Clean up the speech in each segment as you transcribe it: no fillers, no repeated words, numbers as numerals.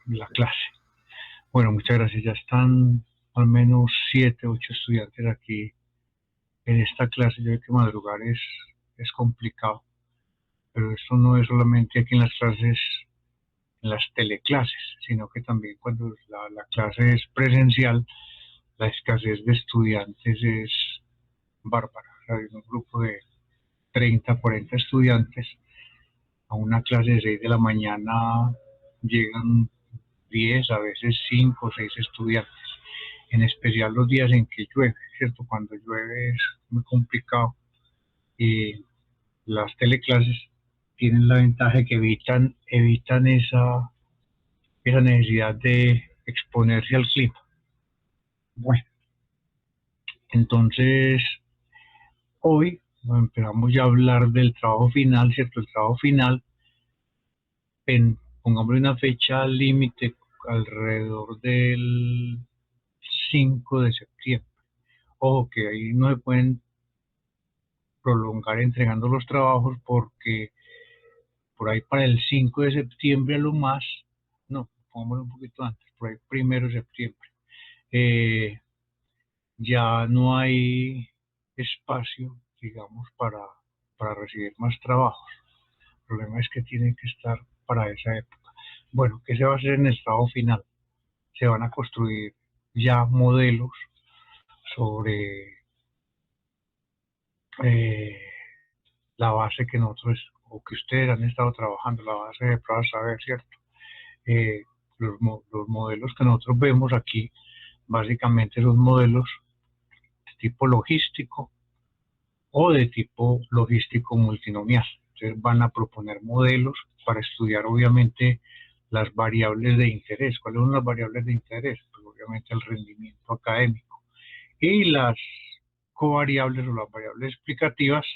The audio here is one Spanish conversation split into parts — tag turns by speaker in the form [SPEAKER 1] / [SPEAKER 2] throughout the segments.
[SPEAKER 1] la clase. Bueno, muchas gracias. Ya están al menos 7, 8 estudiantes aquí en esta clase. Yo sé que madrugar es complicado, pero esto no es solamente aquí en las clases, en las teleclases, sino que también cuando la clase es presencial, la escasez de estudiantes es bárbara. O sea, hay un grupo de 30, 40 estudiantes a una clase de 6 de la mañana llegan 10, a veces 5 o 6 estudiantes, en especial los días en que llueve, ¿cierto? Cuando llueve es muy complicado y las teleclases tienen la ventaja de que evitan esa necesidad de exponerse al clima. Bueno, entonces hoy empezamos ya a hablar del trabajo final, ¿cierto? El trabajo final, pongámosle una fecha límite alrededor del 5 de septiembre. Ojo que ahí no se pueden prolongar entregando los trabajos porque por ahí para el 5 de septiembre a lo más, no, pongámoslo un poquito antes, por ahí 1 de septiembre, eh, ya no hay espacio, digamos, para recibir más trabajos. El problema es que tienen que estar para esa época. Bueno, ¿qué se va a hacer en el trabajo final? Se van a construir ya modelos sobre eh, la base que nosotros o que ustedes han estado trabajando, la base de pruebas saber, ¿cierto? Eh, los modelos que nosotros vemos aquí, básicamente son modelos de tipo logístico o de tipo logístico multinomial. Entonces van a proponer modelos para estudiar obviamente las variables de interés. ¿Cuáles son las variables de interés? Pues obviamente el rendimiento académico. Y las covariables o las variables explicativas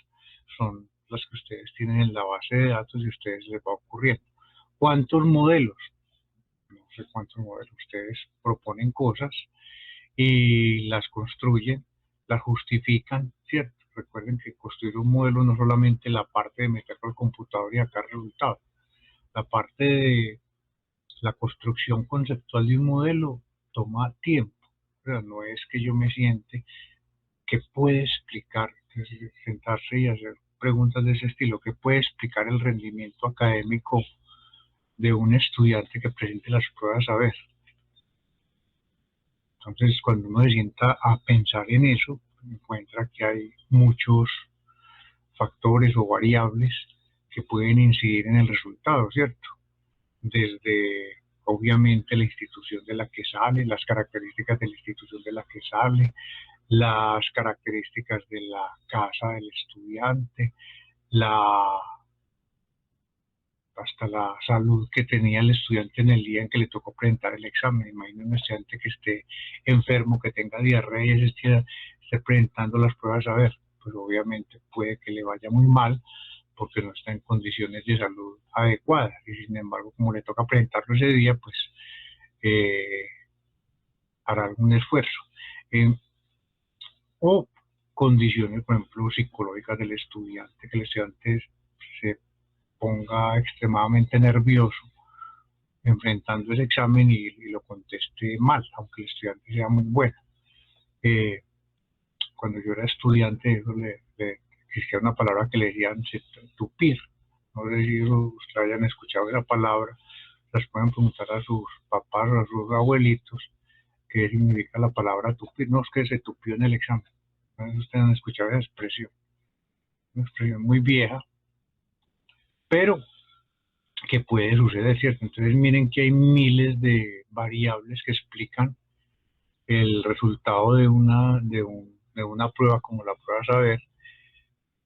[SPEAKER 1] son las que ustedes tienen en la base de datos y a ustedes les va ocurriendo. ¿Cuántos modelos? No sé cuántos modelos. Ustedes proponen cosas y las construyen, las justifican, ¿cierto? Recuerden que construir un modelo no solamente la parte de meterlo al computador y sacar resultados, la parte de la construcción conceptual de un modelo toma tiempo. O sea, no es que yo me siente que puede explicar, sentarse y hacer preguntas de ese estilo, que puede explicar el rendimiento académico de un estudiante que presente las pruebas a ver. Entonces, cuando uno se sienta a pensar en eso, encuentra que hay muchos factores o variables que pueden incidir en el resultado, ¿cierto? Desde, obviamente, la institución de la que sale, las características de la institución de la que sale, las características de la casa del estudiante, la, hasta la salud que tenía el estudiante en el día en que le tocó presentar el examen. Imagina un estudiante que esté enfermo, que tenga diarrea y esté presentando las pruebas a ver, pues obviamente puede que le vaya muy mal porque no está en condiciones de salud adecuadas y sin embargo como le toca presentarlo ese día, pues eh, hará algún esfuerzo. Eh, o condiciones, por ejemplo, psicológicas del estudiante, que el estudiante se ponga extremadamente nervioso enfrentando ese examen y lo conteste mal, aunque el estudiante sea muy bueno. Eh, cuando yo era estudiante, eso existía una palabra que le decían tupir. No sé si ustedes hayan escuchado esa palabra, las pueden preguntar a sus papás o a sus abuelitos qué significa la palabra tupir. No, es que se tupió en el examen. Entonces ustedes han escuchado esa expresión, una expresión muy vieja, pero que puede suceder, ¿cierto? Entonces miren que hay miles de variables que explican el resultado de una prueba como la prueba saber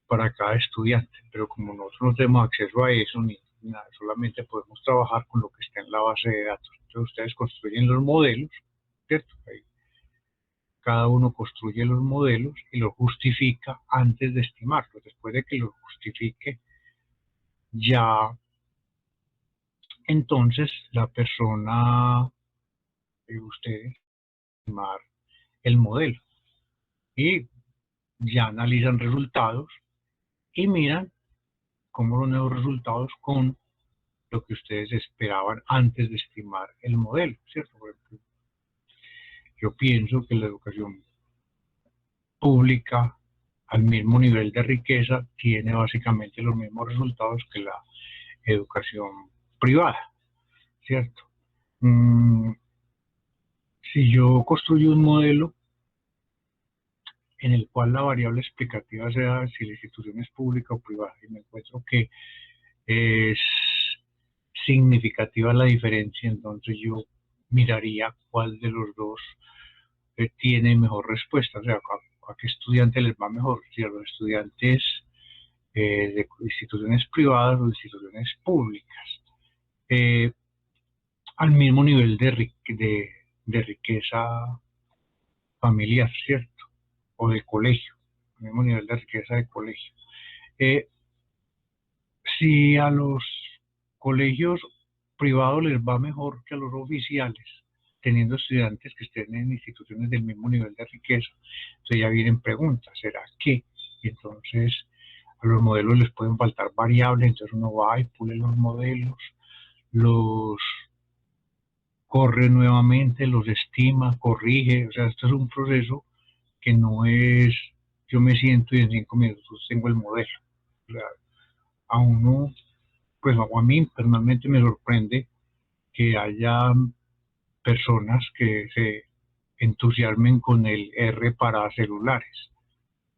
[SPEAKER 1] para cada estudiante, pero como nosotros no tenemos acceso a eso ni nada, solamente podemos trabajar con lo que está en la base de datos. Entonces ustedes construyen los modelos, ¿cierto? Ahí cada uno construye los modelos y los justifica antes de estimarlos. Después de que los justifique, ya entonces la persona de ustedes estimar el modelo y ya analizan resultados y miran cómo los nuevos resultados con lo que ustedes esperaban antes de estimar el modelo, ¿cierto? Por ejemplo, yo pienso que la educación pública al mismo nivel de riqueza tiene básicamente los mismos resultados que la educación privada, ¿cierto? Si yo construyo un modelo en el cual la variable explicativa sea si la institución es pública o privada y me encuentro que es significativa la diferencia, entonces yo miraría cuál de los dos tiene mejor respuesta, o sea, a qué estudiante les va mejor, si a los estudiantes de instituciones privadas o instituciones públicas, eh, al mismo nivel de riqueza familiar, ¿cierto? O de colegio, al mismo nivel de riqueza de colegio. Eh, si a los colegios privados les va mejor que a los oficiales, teniendo estudiantes que estén en instituciones del mismo nivel de riqueza, entonces ya vienen preguntas, ¿será que? Y entonces a los modelos les pueden faltar variables, entonces uno va y pule los modelos, los corre nuevamente, los estima, corrige, o sea, esto es un proceso que no es, yo me siento y en 5 minutos tengo el modelo. O sea, a uno, pues a mí personalmente me sorprende que haya personas que se entusiasmen con el R para celulares.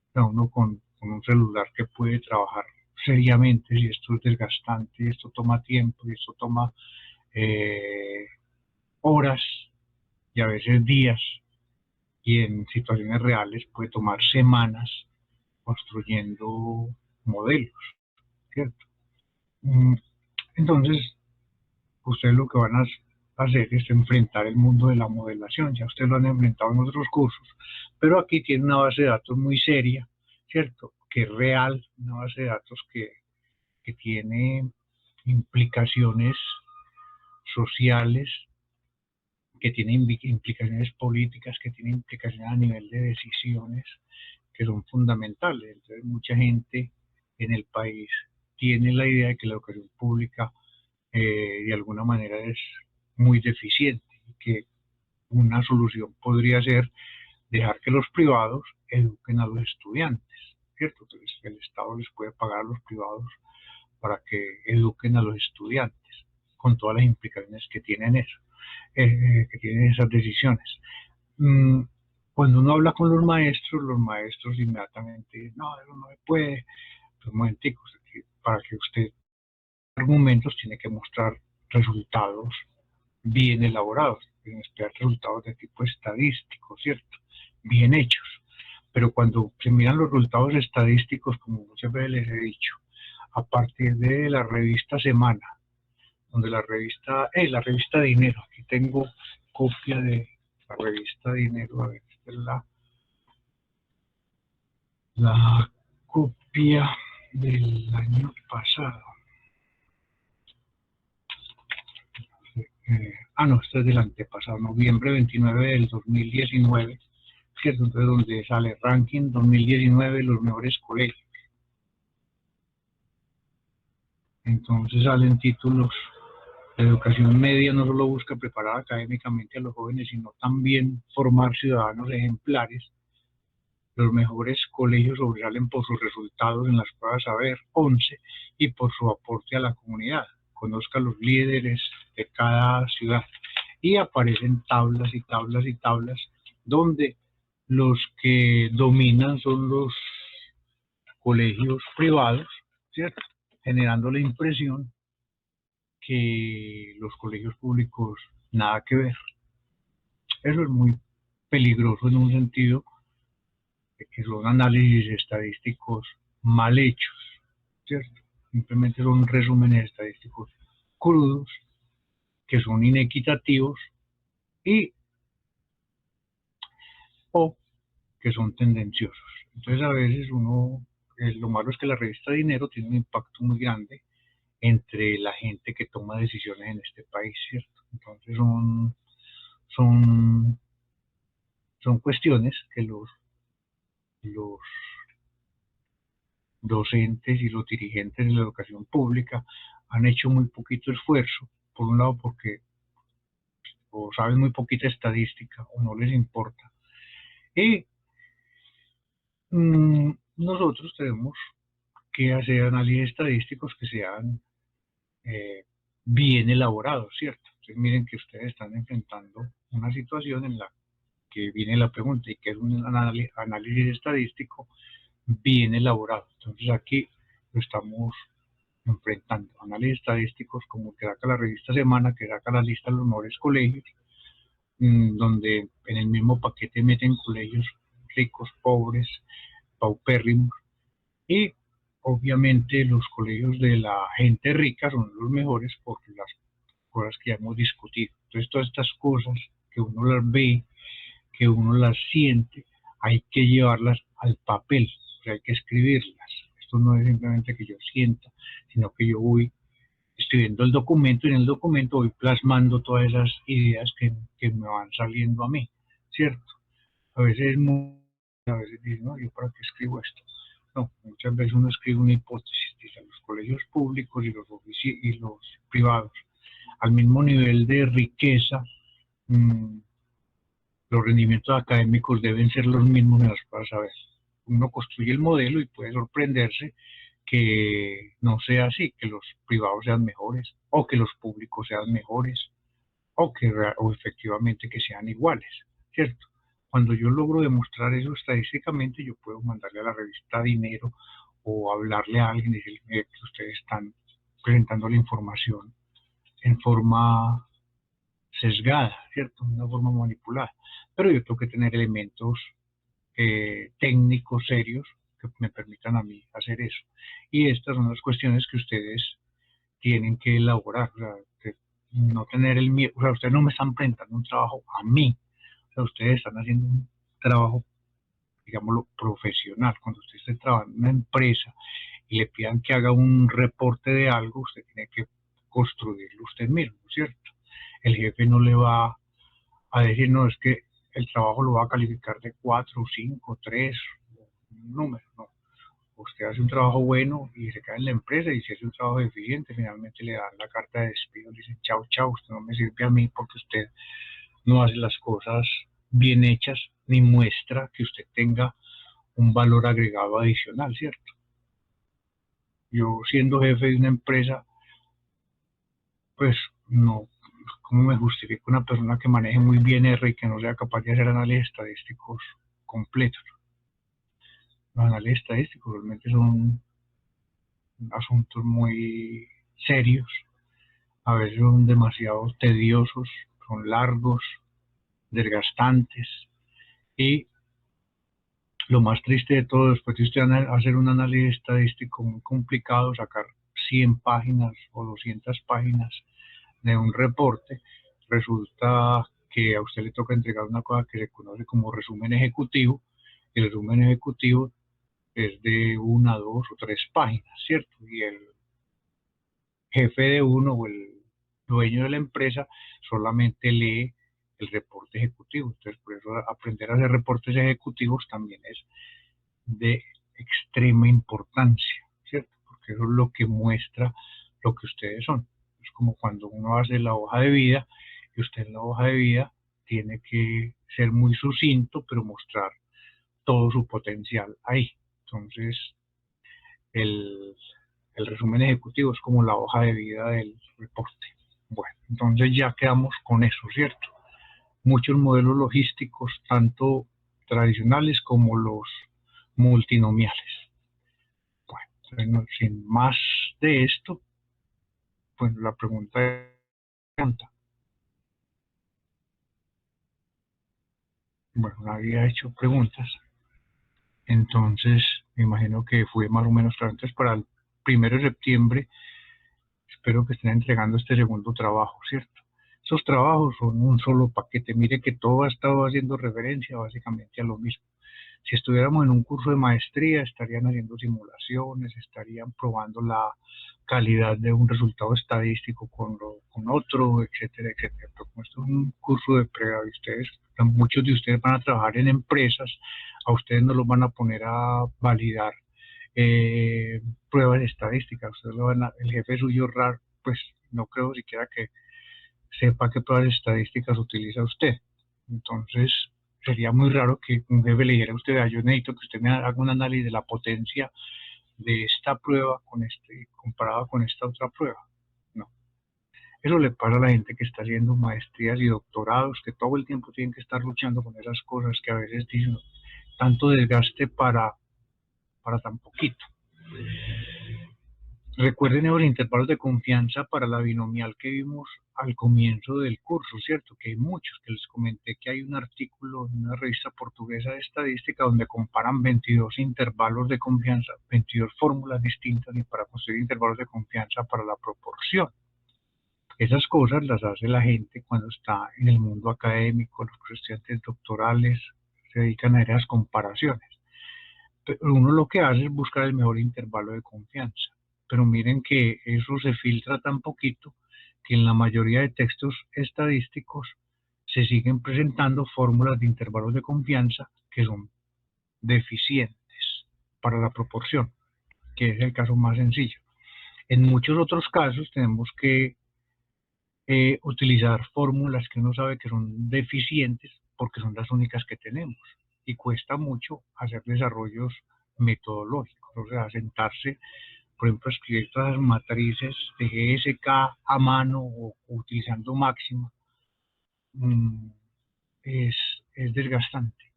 [SPEAKER 1] O sea, uno con un celular que puede trabajar seriamente, si esto es desgastante, y esto toma tiempo, y esto toma eh, horas y a veces días, y en situaciones reales puede tomar semanas construyendo modelos, ¿cierto? Entonces, ustedes lo que van a hacer es enfrentar el mundo de la modelación, ya ustedes lo han enfrentado en otros cursos, pero aquí tiene una base de datos muy seria, ¿cierto? Que es real, una base de datos que tiene implicaciones sociales, que tiene implicaciones políticas, que tiene implicaciones a nivel de decisiones, que son fundamentales. Entonces, mucha gente en el país tiene la idea de que la educación pública de alguna manera es muy deficiente y que una solución podría ser dejar que los privados eduquen a los estudiantes, ¿cierto? Entonces, el Estado les puede pagar a los privados para que eduquen a los estudiantes, con todas las implicaciones que tienen eso, que tienen esas decisiones. Mm, Cuando uno habla con los maestros inmediatamente dicen, no, eso no se puede. Pues, un momentico, para que usted argumentos tiene que mostrar resultados bien elaborados, tienen que esperar resultados de tipo estadístico, ¿cierto? Bien hechos. Pero cuando se miran los resultados estadísticos, como muchas veces les he dicho, a partir de la revista Semana, donde la revista Dinero, aquí tengo copia de la revista Dinero, a ver, esta es la copia del año pasado. No, esto es del antepasado, noviembre 29 del 2019, ¿cierto? Entonces, donde sale ranking 2019, los mejores colegios. Entonces salen títulos. La educación media no solo busca preparar académicamente a los jóvenes, sino también formar ciudadanos ejemplares. Los mejores colegios sobresalen por sus resultados en las pruebas Saber 11 y por su aporte a la comunidad. Conozca a los líderes de cada ciudad. Y aparecen tablas y tablas y tablas donde los que dominan son los colegios privados, ¿cierto? Generando la impresión que los colegios públicos nada que ver. Eso es muy peligroso en un sentido de que son análisis estadísticos mal hechos, ¿cierto? Simplemente son resúmenes estadísticos crudos, que son inequitativos y o que son tendenciosos. Entonces a veces lo malo es que la revista Dinero tiene un impacto muy grande entre la gente que toma decisiones en este país, ¿cierto? Entonces son, son cuestiones que los docentes y los dirigentes de la educación pública han hecho muy poquito esfuerzo, por un lado porque o saben muy poquita estadística o no les importa. Y nosotros tenemos que hacer análisis estadísticos que sean bien elaborados, ¿cierto? Entonces miren que ustedes están enfrentando una situación en la que viene la pregunta y que es un análisis estadístico bien elaborado. Entonces aquí lo estamos enfrentando. Análisis estadísticos como que saca la revista Semana, que saca la lista de los mejores colegios, donde en el mismo paquete meten colegios ricos, pobres, paupérrimos, y obviamente los colegios de la gente rica son los mejores por las cosas que ya hemos discutido. Entonces todas estas cosas que uno las ve, que uno las siente, hay que llevarlas al papel, o sea, hay que escribirlas. Esto no es simplemente que yo sienta, sino que yo voy escribiendo el documento y en el documento voy plasmando todas esas ideas que me van saliendo a mí, ¿cierto? A veces, a veces dicen, no, ¿yo para qué escribo esto? No, muchas veces uno escribe una hipótesis, dice, los colegios públicos y los privados, al mismo nivel de riqueza, los rendimientos académicos deben ser los mismos en las pruebas a veces. Uno construye el modelo y puede sorprenderse que no sea así, que los privados sean mejores o que los públicos sean mejores o efectivamente que sean iguales, ¿cierto? Cuando yo logro demostrar eso estadísticamente, yo puedo mandarle a la revista dinero o hablarle a alguien y decirle que ustedes están presentando la información en forma sesgada, ¿cierto? Una forma manipulada. Pero yo tengo que tener elementos técnicos serios que me permitan a mí hacer eso. Y estas son las cuestiones que ustedes tienen que elaborar, o sea, que no tener el miedo, o sea, ustedes no me están presentando un trabajo a mí, o sea, ustedes están haciendo un trabajo, digámoslo, profesional. Cuando usted esté trabajando en una empresa y le pidan que haga un reporte de algo, usted tiene que construirlo usted mismo, ¿cierto? El jefe no le va a decir, no, es que el trabajo lo va a calificar de 4, 5, 3, un número, no. Usted hace un trabajo bueno y se queda en la empresa, y si hace un trabajo deficiente, finalmente le dan la carta de despido, le dicen, chao, chao, usted no me sirve a mí porque usted no hace las cosas bien hechas, ni muestra que usted tenga un valor agregado adicional, ¿cierto? Yo siendo jefe de una empresa, pues no, ¿cómo me justifico una persona que maneje muy bien R y que no sea capaz de hacer análisis estadísticos completos? Los análisis estadísticos realmente son asuntos muy serios, a veces son demasiado tediosos, son largos, desgastantes, y lo más triste de todo, después de usted hacer un análisis estadístico muy complicado, sacar 100 páginas o 200 páginas de un reporte, resulta que a usted le toca entregar una cosa que se conoce como resumen ejecutivo, y el resumen ejecutivo es de 1, 2 o 3 páginas, ¿cierto? Y el jefe de uno o el dueño de la empresa solamente lee el reporte ejecutivo. Entonces, por eso aprender a hacer reportes ejecutivos también es de extrema importancia, ¿cierto? Porque eso es lo que muestra lo que ustedes son. Es como cuando uno hace la hoja de vida, y usted en la hoja de vida tiene que ser muy sucinto, pero mostrar todo su potencial ahí. Entonces, el, el resumen ejecutivo es como la hoja de vida del reporte. Bueno, entonces ya quedamos con eso, ¿cierto? Muchos modelos logísticos, tanto tradicionales como los multinomiales. Bueno, sin más de esto, pues la pregunta es, bueno, nadie ha hecho preguntas, entonces me imagino que fue más o menos claro. Entonces, para el 1 de septiembre, espero que estén entregando este segundo trabajo, ¿cierto? Esos trabajos son un solo paquete. Mire que todo ha estado haciendo referencia básicamente a lo mismo. Si estuviéramos en un curso de maestría, estarían haciendo simulaciones, estarían probando la calidad de un resultado estadístico con otro, etcétera, etcétera. Pero como esto es un curso de pregrado y muchos de ustedes van a trabajar en empresas, a ustedes no los van a poner a validar pruebas estadísticas. Ustedes el jefe suyo pues no creo siquiera que sepa qué pruebas estadísticas utiliza usted. Entonces, sería muy raro que un jefe le dijera a usted, yo necesito que usted me haga un análisis de la potencia de esta prueba comparada con esta otra prueba. No. Eso le pasa a la gente que está haciendo maestrías y doctorados, que todo el tiempo tienen que estar luchando con esas cosas que a veces dicen tanto desgaste para tan poquito. Recuerden los intervalos de confianza para la binomial que vimos al comienzo del curso, ¿cierto? Que hay muchos, que les comenté que hay un artículo en una revista portuguesa de estadística donde comparan 22 intervalos de confianza, 22 fórmulas distintas y para construir intervalos de confianza para la proporción. Esas cosas las hace la gente cuando está en el mundo académico, los estudiantes doctorales se dedican a esas comparaciones. Pero uno lo que hace es buscar el mejor intervalo de confianza. Pero miren que eso se filtra tan poquito que en la mayoría de textos estadísticos se siguen presentando fórmulas de intervalos de confianza que son deficientes para la proporción, que es el caso más sencillo. En muchos otros casos tenemos que utilizar fórmulas que uno sabe que son deficientes porque son las únicas que tenemos y cuesta mucho hacer desarrollos metodológicos, o sea, sentarse, por ejemplo, a escribir todas las matrices de GSK a mano o utilizando máxima, es, es desgastante.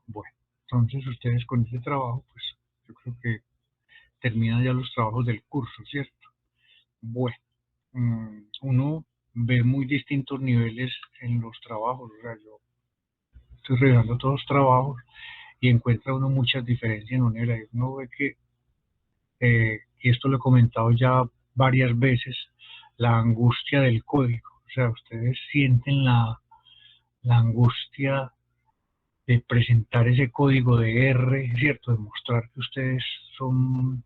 [SPEAKER 1] Bueno, entonces ustedes con este trabajo, pues yo creo que terminan ya los trabajos del curso, ¿cierto? Bueno, uno ve muy distintos niveles en los trabajos, o sea, yo estoy revisando todos los trabajos y encuentra uno muchas diferencias en un nivel. Uno ve que, y esto lo he comentado ya varias veces, la angustia del código, o sea, ustedes sienten la angustia de presentar ese código de R, ¿cierto? De mostrar que ustedes son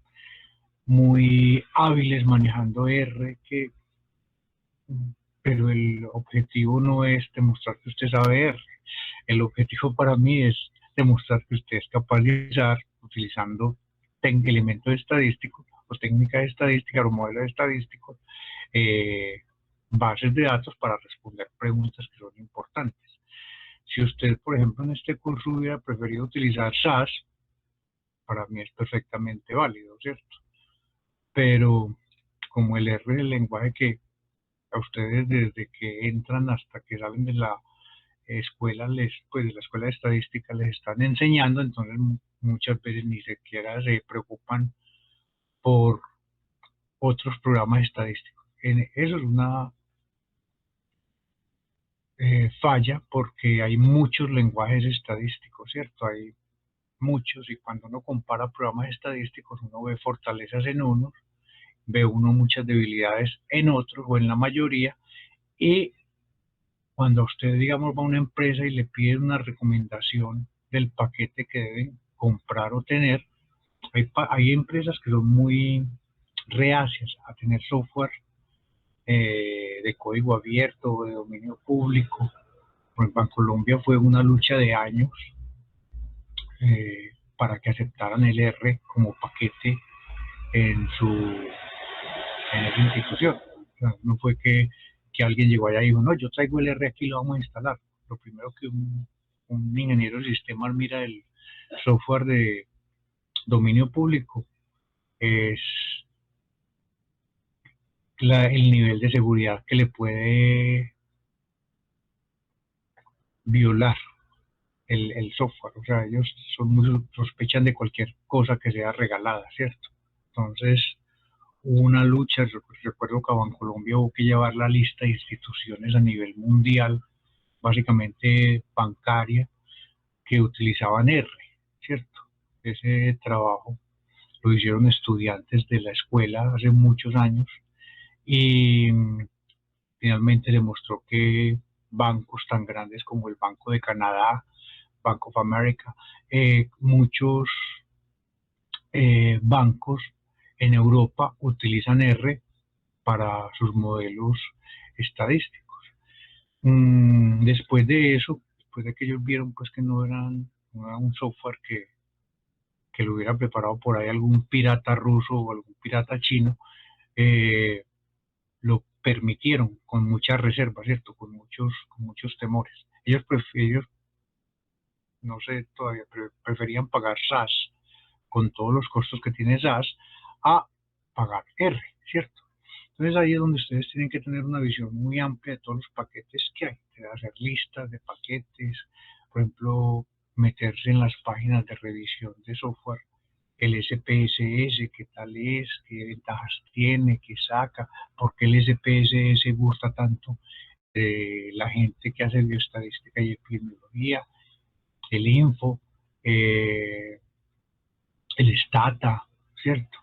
[SPEAKER 1] muy hábiles manejando R, pero el objetivo no es demostrar que usted sabe R. El objetivo para mí es demostrar que usted es capaz de usar, utilizando elementos estadísticos o técnicas estadísticas o modelos estadísticos, bases de datos para responder preguntas que son importantes. Si usted, por ejemplo, en este curso hubiera preferido utilizar SAS, para mí es perfectamente válido, ¿cierto? Pero como el R es el lenguaje que a ustedes desde que entran hasta que salen de la escuela, pues de la escuela de estadística les están enseñando, entonces muchas veces ni siquiera se preocupan por otros programas estadísticos. Eso es una falla porque hay muchos lenguajes estadísticos, ¿cierto? Hay muchos y cuando uno compara programas estadísticos uno ve fortalezas en unos, ve uno muchas debilidades en otros o en la mayoría y cuando usted, digamos, va a una empresa y le pide una recomendación del paquete que deben comprar o tener, hay empresas que son muy reacias a tener software de código abierto o de dominio público. Por ejemplo, en Colombia fue una lucha de años para que aceptaran el R como paquete en esa institución. O sea, no fue que alguien llegó allá y dijo, no, yo traigo el R aquí y lo vamos a instalar. Lo primero que un ingeniero de sistemas mira el software de dominio público es el nivel de seguridad que le puede violar el software. O sea, ellos sospechan de cualquier cosa que sea regalada, ¿cierto? Entonces, hubo una lucha, recuerdo que en Colombia hubo que llevar la lista de instituciones a nivel mundial, básicamente bancaria, que utilizaban R, ¿cierto? Ese trabajo lo hicieron estudiantes de la escuela hace muchos años y finalmente demostró que bancos tan grandes como el Banco de Canadá, Bank of America, muchos bancos en Europa utilizan R para sus modelos estadísticos. Después de eso, después de que ellos vieron pues que no era un software que lo hubiera preparado por ahí algún pirata ruso o algún pirata chino, lo permitieron con muchas reservas, ¿cierto? Con muchos temores. Ellos, no sé todavía, pero preferían pagar SAS con todos los costos que tiene SAS a pagar R, ¿cierto? Entonces ahí es donde ustedes tienen que tener una visión muy amplia de todos los paquetes que hay, de hacer listas de paquetes, por ejemplo, meterse en las páginas de revisión de software, el SPSS, qué tal es, qué ventajas tiene, qué saca, por qué el SPSS gusta tanto la gente que hace bioestadística y epidemiología, el Info, eh, el Stata, ¿cierto?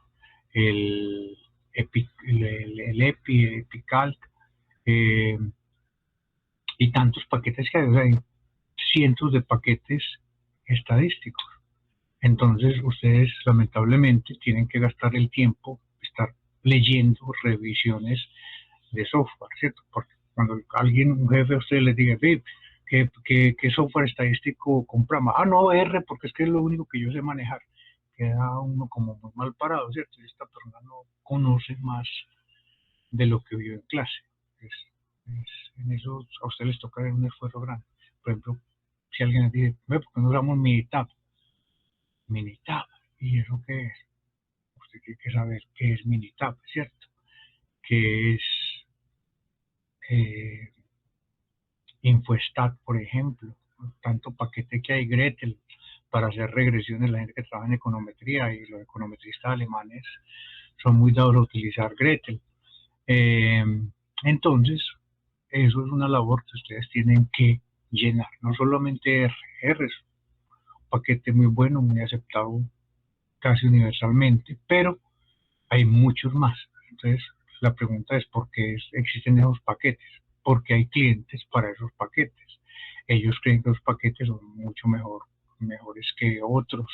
[SPEAKER 1] El, el EPI, el EPICALC, eh, y tantos paquetes que hay, o sea, hay cientos de paquetes estadísticos. Entonces, ustedes lamentablemente tienen que gastar el tiempo, estar leyendo revisiones de software, ¿cierto? Porque cuando un jefe a usted le diga, ¿qué software estadístico compramos? Ah, no, R, porque es que es lo único que yo sé manejar. Queda uno como muy mal parado, ¿cierto? Y esta persona no conoce más de lo que vio en clase. En eso a ustedes les toca un esfuerzo grande. Por ejemplo, si alguien les dice, ¿por qué no usamos Minitab? Minitab, ¿y eso qué es? Usted tiene que saber qué es Minitab, ¿cierto? Que es eh, Infostat, por ejemplo, tanto paquete que hay, Gretel, para hacer regresiones, la gente que trabaja en econometría y los econometristas alemanes son muy dados a utilizar Gretel. Eh, entonces, eso es una labor que ustedes tienen que llenar, no solamente R es un paquete muy bueno, muy aceptado casi universalmente, pero hay muchos más. Entonces, la pregunta es por qué existen esos paquetes, porque hay clientes para esos paquetes. Ellos creen que los paquetes son mucho mejores que otros.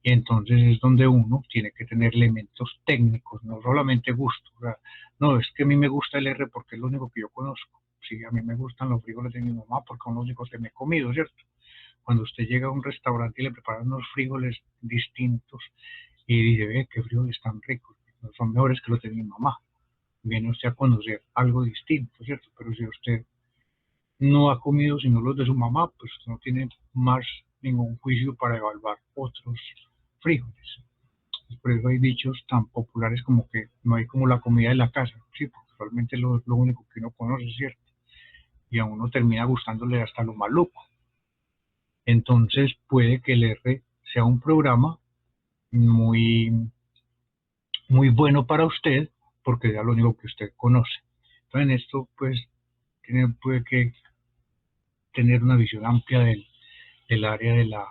[SPEAKER 1] Y entonces es donde uno tiene que tener elementos técnicos, no solamente gusto. O sea, no, es que a mí me gusta el R porque es lo único que yo conozco. Sí, a mí me gustan los frijoles de mi mamá porque son los únicos que me he comido, ¿cierto? Cuando usted llega a un restaurante y le preparan unos frijoles distintos y dice, ve, qué frijoles tan ricos, son mejores que los de mi mamá. Viene usted a conocer algo distinto, ¿cierto? Pero si usted no ha comido sino los de su mamá, pues no tiene más ningún juicio para evaluar otros frijoles. Por eso hay dichos tan populares como que no hay como la comida de la casa, sí, porque realmente lo único que uno conoce, ¿cierto? Y a uno termina gustándole hasta lo maluco. Entonces puede que el R sea un programa muy, muy bueno para usted, porque ya lo único que usted conoce. Entonces en esto pues puede que tener una visión amplia del área de la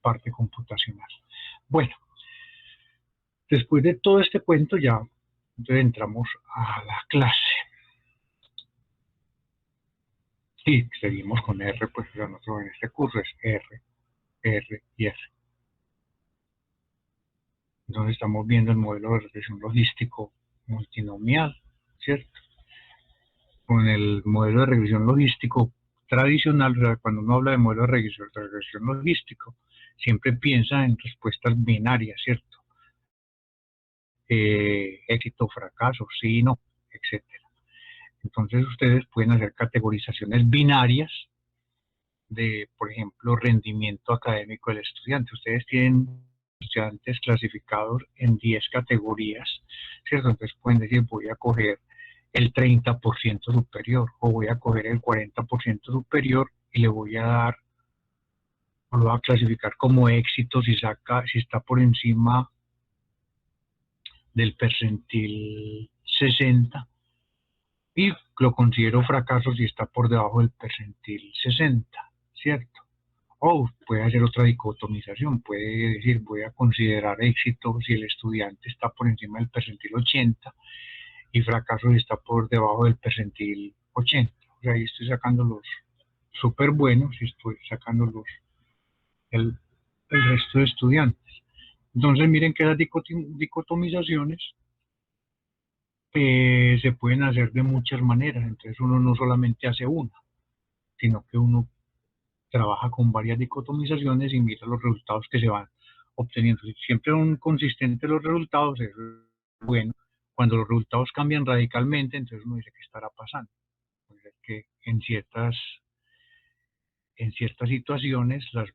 [SPEAKER 1] parte computacional. Bueno, después de todo este cuento ya entonces entramos a la clase. Y seguimos con R, pues ya nosotros en este curso es R, R y R. Entonces estamos viendo el modelo de regresión logístico multinomial, ¿cierto? Con el modelo de regresión logístico tradicional, o sea, cuando uno habla de modelo de regresión logístico, siempre piensa en respuestas binarias, ¿cierto? Éxito, fracaso, sí, no, etcétera. Entonces ustedes pueden hacer categorizaciones binarias de, por ejemplo, rendimiento académico del estudiante. Ustedes tienen estudiantes clasificados en 10 categorías, ¿cierto? Entonces pueden decir, voy a coger el 30% superior o voy a coger el 40% superior y le voy a dar, o lo voy a clasificar como éxito si está por encima del percentil 60 y lo considero fracaso si está por debajo del percentil 60, ¿cierto? O puede hacer otra dicotomización, puede decir voy a considerar éxito si el estudiante está por encima del percentil 80 y fracaso si está por debajo del percentil 80. O sea, ahí estoy sacando los súper buenos y estoy sacando el resto de estudiantes. Entonces miren que las dicotomizaciones se pueden hacer de muchas maneras. Entonces uno no solamente hace una, sino que uno trabaja con varias dicotomizaciones y mira los resultados que se van obteniendo. Si siempre son consistentes los resultados, eso es bueno. Cuando los resultados cambian radicalmente, entonces uno dice, ¿qué estará pasando? Pues es que en ciertas situaciones las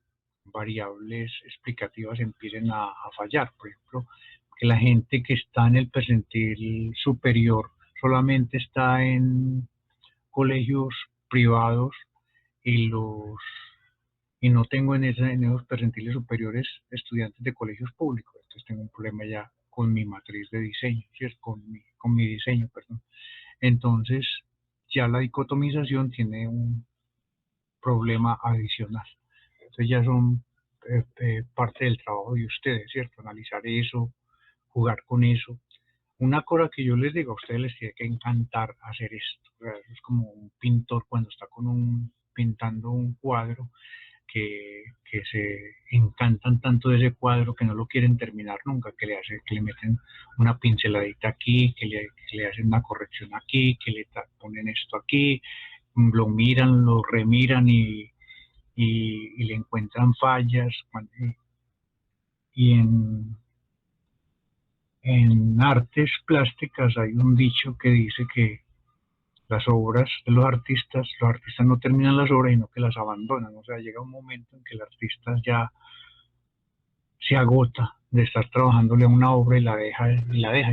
[SPEAKER 1] variables explicativas empiecen a fallar. Por ejemplo, que la gente que está en el percentil superior solamente está en colegios privados y y no tengo en esos percentiles superiores estudiantes de colegios públicos. Entonces tengo un problema ya con mi matriz de diseño, ¿cierto? Con mi diseño, perdón. Entonces ya la dicotomización tiene un problema adicional. Entonces ya son parte del trabajo de ustedes, ¿cierto? Analizar eso, jugar con eso. Una cosa que yo les digo, a ustedes les tiene que encantar hacer esto. O sea, es como un pintor cuando está pintando un cuadro que se encantan tanto de ese cuadro que no lo quieren terminar nunca, que le meten una pinceladita aquí, que le hacen una corrección aquí, que le ponen esto aquí, lo miran, lo remiran y le encuentran fallas. Y en artes plásticas hay un dicho que dice que las obras de los artistas no terminan las obras, sino que las abandonan. O sea, llega un momento en que el artista ya se agota de estar trabajándole a una obra y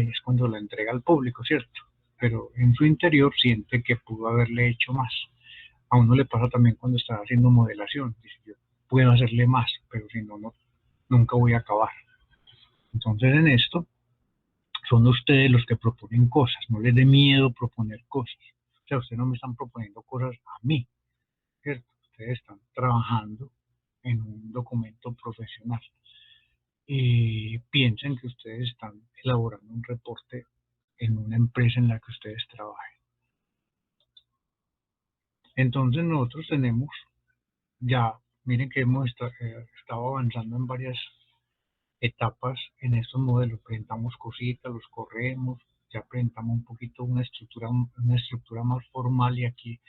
[SPEAKER 1] es cuando la entrega al público, ¿cierto? Pero en su interior siente que pudo haberle hecho más. A uno le pasa también cuando está haciendo modelación, dice, yo puedo hacerle más, pero si no, nunca voy a acabar. Entonces en esto son ustedes los que proponen cosas, no les dé miedo proponer cosas. O sea, ustedes no me están proponiendo cosas a mí, ¿cierto? Ustedes están trabajando en un documento profesional y piensen que ustedes están elaborando un reporte en una empresa en la que ustedes trabajen. Entonces nosotros tenemos ya, miren que hemos estado avanzando en varias etapas en estos modelos. Presentamos cositas, los corremos, ya presentamos un poquito una estructura más formal y aquí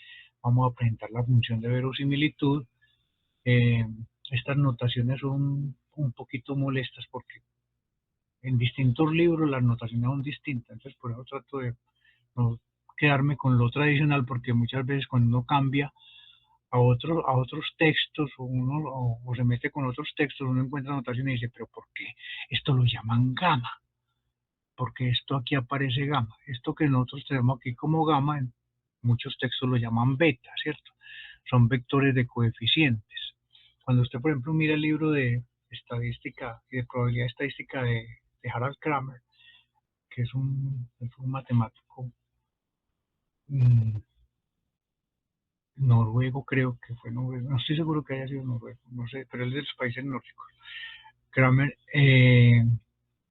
[SPEAKER 1] vamos a presentar la función de verosimilitud. Eh, Estas notaciones son un poquito molestas porque en distintos libros las notaciones son distintas, entonces por eso trato de no quedarme con lo tradicional porque muchas veces cuando uno cambia a otros textos o se mete con otros textos, uno encuentra notaciones y dice, pero ¿por qué esto lo llaman gamma? Porque esto aquí aparece gamma. Esto que nosotros tenemos aquí como gamma, en muchos textos lo llaman beta, ¿cierto? Son vectores de coeficientes. Cuando usted, por ejemplo, mira el libro de estadística y de probabilidad estadística de Harald Kramer, que es un matemático mmm, noruego, creo que fue noruego, no estoy seguro que haya sido noruego, no sé, pero es de los países nórdicos. Kramer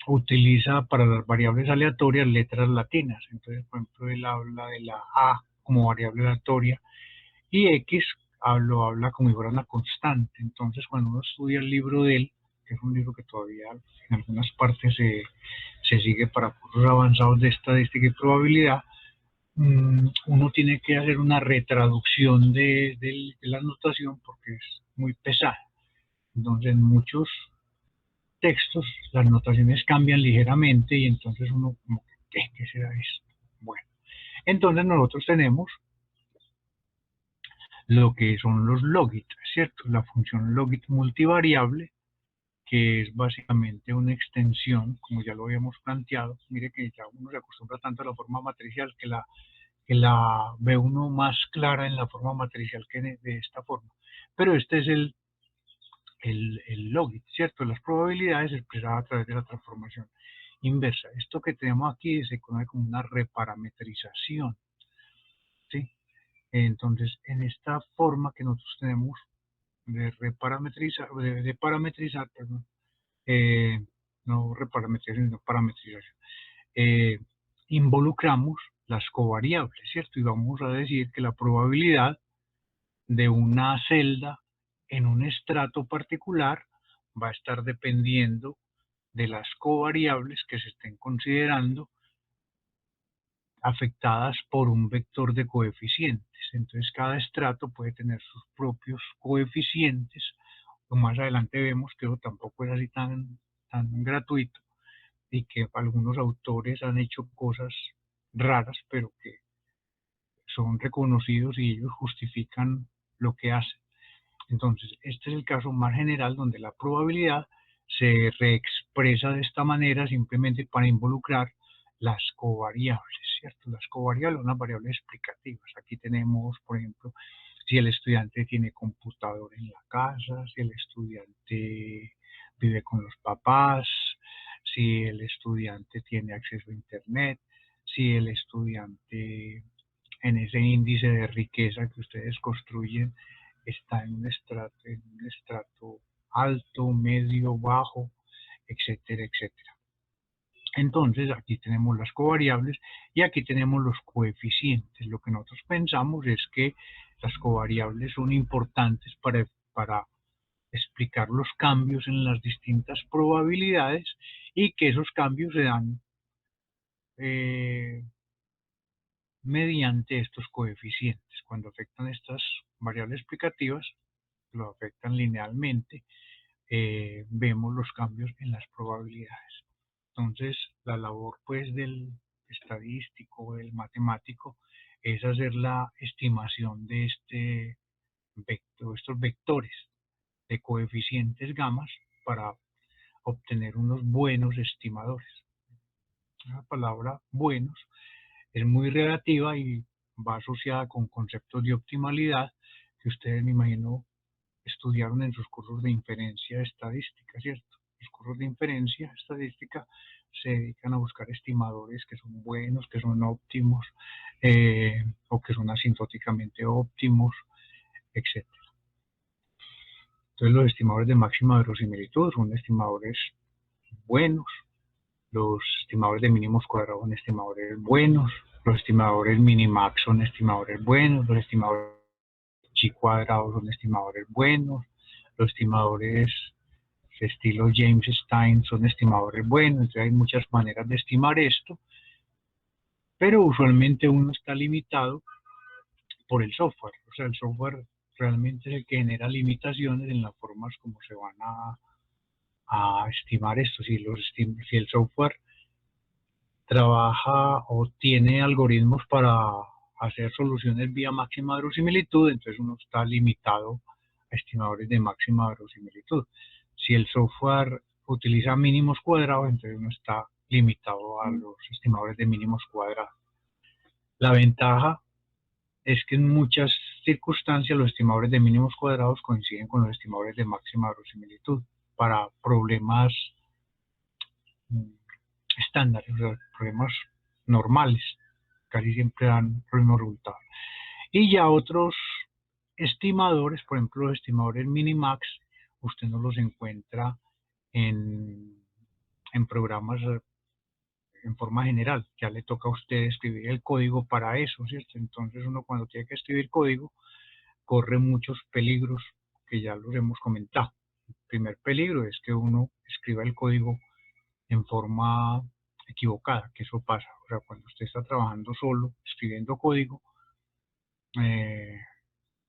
[SPEAKER 1] utiliza para las variables aleatorias letras latinas. Entonces, por ejemplo, él habla de la A como variable aleatoria y X lo habla como si fuera una constante. Entonces, cuando uno estudia el libro de él, que es un libro que todavía en algunas partes se sigue para cursos avanzados de estadística y probabilidad, uno tiene que hacer una retraducción de la anotación porque es muy pesada. Entonces, en muchos textos las notaciones cambian ligeramente y entonces uno como que, ¿qué será esto? Bueno, entonces nosotros tenemos lo que son los logit, ¿cierto? La función logit multivariable, que es básicamente una extensión, como ya lo habíamos planteado. Mire que ya uno se acostumbra tanto a la forma matricial que la ve uno más clara en la forma matricial que de esta forma. Pero este es el logit, ¿cierto? Las probabilidades expresadas a través de la transformación inversa. Esto que tenemos aquí se conoce como una reparametrización, ¿sí? Entonces, en esta forma que nosotros tenemos de parametrizar, perdón, eh, no reparametrización, sino parametrización, eh, involucramos las covariables, ¿cierto? Y vamos a decir que la probabilidad de una celda en un estrato particular va a estar dependiendo de las covariables que se estén considerando afectadas por un vector de coeficientes. Entonces cada estrato puede tener sus propios coeficientes. O más adelante vemos que eso tampoco es así tan gratuito, y que algunos autores han hecho cosas raras, pero que son reconocidos y ellos justifican lo que hacen. Entonces, este es el caso más general donde la probabilidad se reexpresa de esta manera simplemente para involucrar las covariables, ¿cierto? Las covariables son unas variables explicativas. Aquí tenemos, por ejemplo, si el estudiante tiene computador en la casa, si el estudiante vive con los papás, si el estudiante tiene acceso a internet, si el estudiante en ese índice de riqueza que ustedes construyen está en un estrato alto, medio, bajo, etcétera, etcétera. Entonces aquí tenemos las covariables y aquí tenemos los coeficientes. Lo que nosotros pensamos es que las covariables son importantes para explicar los cambios en las distintas probabilidades y que esos cambios se dan mediante estos coeficientes. Cuando afectan estas variables explicativas, lo afectan linealmente, vemos los cambios en las probabilidades. Entonces, la labor pues del estadístico, del matemático, es hacer la estimación de estos vectores de coeficientes gamas para obtener unos buenos estimadores. La palabra buenos es muy relativa y va asociada con conceptos de optimalidad que ustedes, me imagino, estudiaron en sus cursos de inferencia estadística, ¿cierto? Los cursos de inferencia estadística se dedican a buscar estimadores que son buenos, que son óptimos, o que son asintóticamente óptimos, etc. Entonces los estimadores de máxima verosimilitud son estimadores buenos, los estimadores de mínimos cuadrados son estimadores buenos, los estimadores minimax son estimadores buenos, los estimadores chi cuadrados son estimadores buenos, los estimadores de estilo James Stein son estimadores buenos. Entonces hay muchas maneras de estimar esto, pero usualmente uno está limitado por el software. O sea, el software realmente es el que genera limitaciones en las formas como se van a estimar esto. Si el software trabaja o tiene algoritmos para hacer soluciones vía máxima verosimilitud, entonces uno está limitado a estimadores de máxima verosimilitud. Si el software utiliza mínimos cuadrados, entonces uno está limitado a los estimadores de mínimos cuadrados. La ventaja es que en muchas circunstancias los estimadores de mínimos cuadrados coinciden con los estimadores de máxima verosimilitud para problemas estándares, o sea, problemas normales, casi siempre dan los mismos resultados. Y ya otros estimadores, por ejemplo los estimadores minimax, usted no los encuentra en programas en forma general, ya le toca a usted escribir el código para eso, ¿cierto? Entonces uno cuando tiene que escribir código corre muchos peligros que ya los hemos comentado. El primer peligro es que uno escriba el código en forma equivocada, que eso pasa. O sea, cuando usted está trabajando solo, escribiendo código,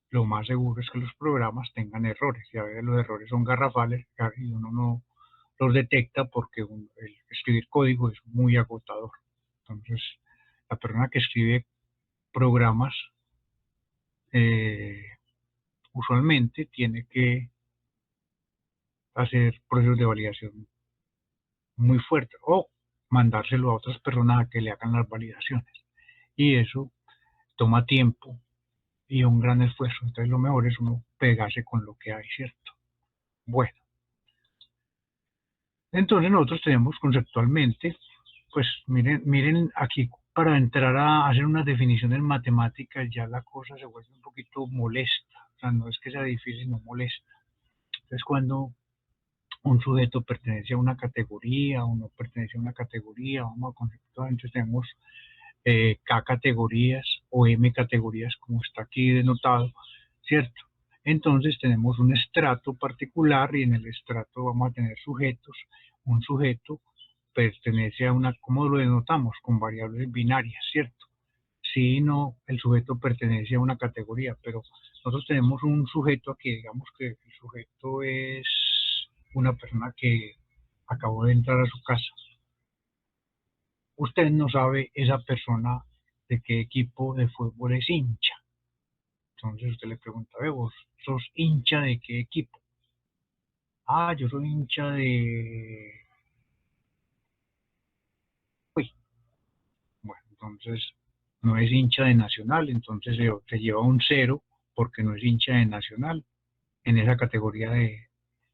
[SPEAKER 1] lo más seguro es que los programas tengan errores, y a veces los errores son garrafales y uno no los detecta porque el escribir código es muy agotador. Entonces, la persona que escribe programas usualmente tiene que hacer procesos de validación muy fuertes o mandárselo a otras personas a que le hagan las validaciones. Y eso toma tiempo y un gran esfuerzo. Entonces lo mejor es uno pegarse con lo que hay, ¿cierto? Bueno, entonces nosotros tenemos conceptualmente, pues miren aquí, para entrar a hacer unas definiciones matemáticas ya la cosa se vuelve un poquito molesta. O sea, no es que sea difícil, no molesta. Entonces cuando un sujeto pertenece a una categoría o no pertenece a una categoría, vamos a conceptuar, entonces tenemos K categorías o M categorías, como está aquí denotado, ¿cierto? Entonces tenemos un estrato particular y en el estrato vamos a tener sujetos. Un sujeto pertenece a una, ¿cómo lo denotamos? Con variables binarias, ¿cierto? Sí, no, el sujeto pertenece a una categoría, pero nosotros tenemos un sujeto aquí, digamos que el sujeto es una persona que acabó de entrar a su casa. usted no sabe esa persona de qué equipo de fútbol es hincha. Entonces usted le pregunta, vos sos hincha de qué equipo? Ah, yo soy hincha de... Uy, bueno, entonces no es hincha de Nacional, entonces se lleva un cero porque no es hincha de Nacional en esa categoría de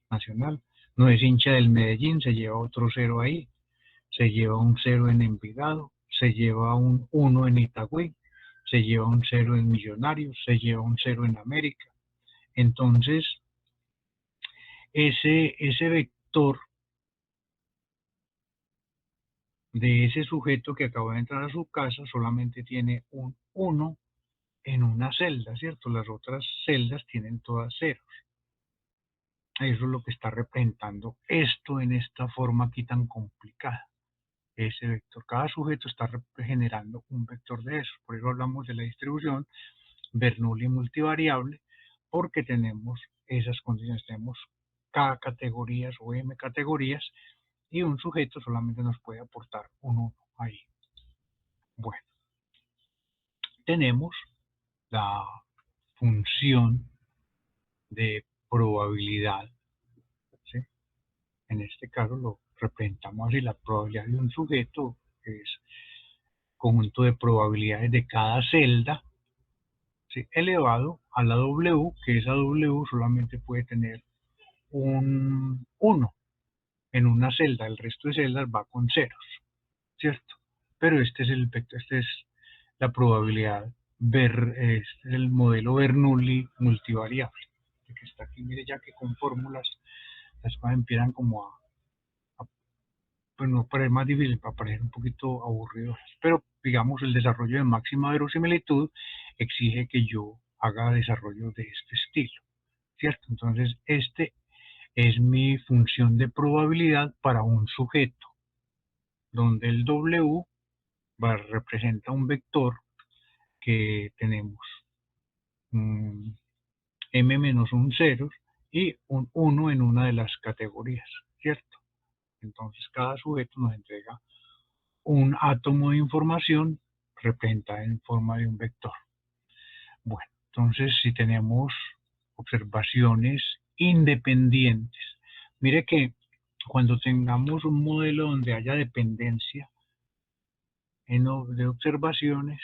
[SPEAKER 1] Nacional. No es hincha del Medellín, se lleva otro cero ahí. Se lleva un cero en Envigado, se lleva un 1 en Itagüí, se lleva un cero en Millonarios, se lleva un cero en América. Entonces, ese vector de ese sujeto que acaba de entrar a su casa solamente tiene un 1 en una celda, ¿cierto? Las otras celdas tienen todas ceros. Eso es lo que está representando esto en esta forma aquí tan complicada. Ese vector, cada sujeto está generando un vector de eso. Por eso hablamos de la distribución Bernoulli multivariable, porque tenemos esas condiciones. Tenemos K categorías o M categorías y un sujeto solamente nos puede aportar un 1 ahí. Bueno, tenemos la función de probabilidad, ¿sí? En este caso lo representamos así, la probabilidad de un sujeto es conjunto de probabilidades de cada celda, ¿sí? Elevado a la W, que esa W solamente puede tener un 1 en una celda, el resto de celdas va con ceros, ¿cierto? Pero este es este es la probabilidad, este es el modelo Bernoulli multivariable, que está aquí, mire ya que con fórmulas las cosas empiezan como pues no parecer más difícil, para parecer un poquito aburrido, pero digamos el desarrollo de máxima verosimilitud exige que yo haga desarrollo de este estilo, ¿cierto? Entonces este es mi función de probabilidad para un sujeto, donde el W representa un vector que tenemos m menos un ceros y un 1 en una de las categorías, ¿cierto? Entonces cada sujeto nos entrega un átomo de información representada en forma de un vector. Bueno, entonces si tenemos observaciones independientes, mire que cuando tengamos un modelo donde haya dependencia de observaciones,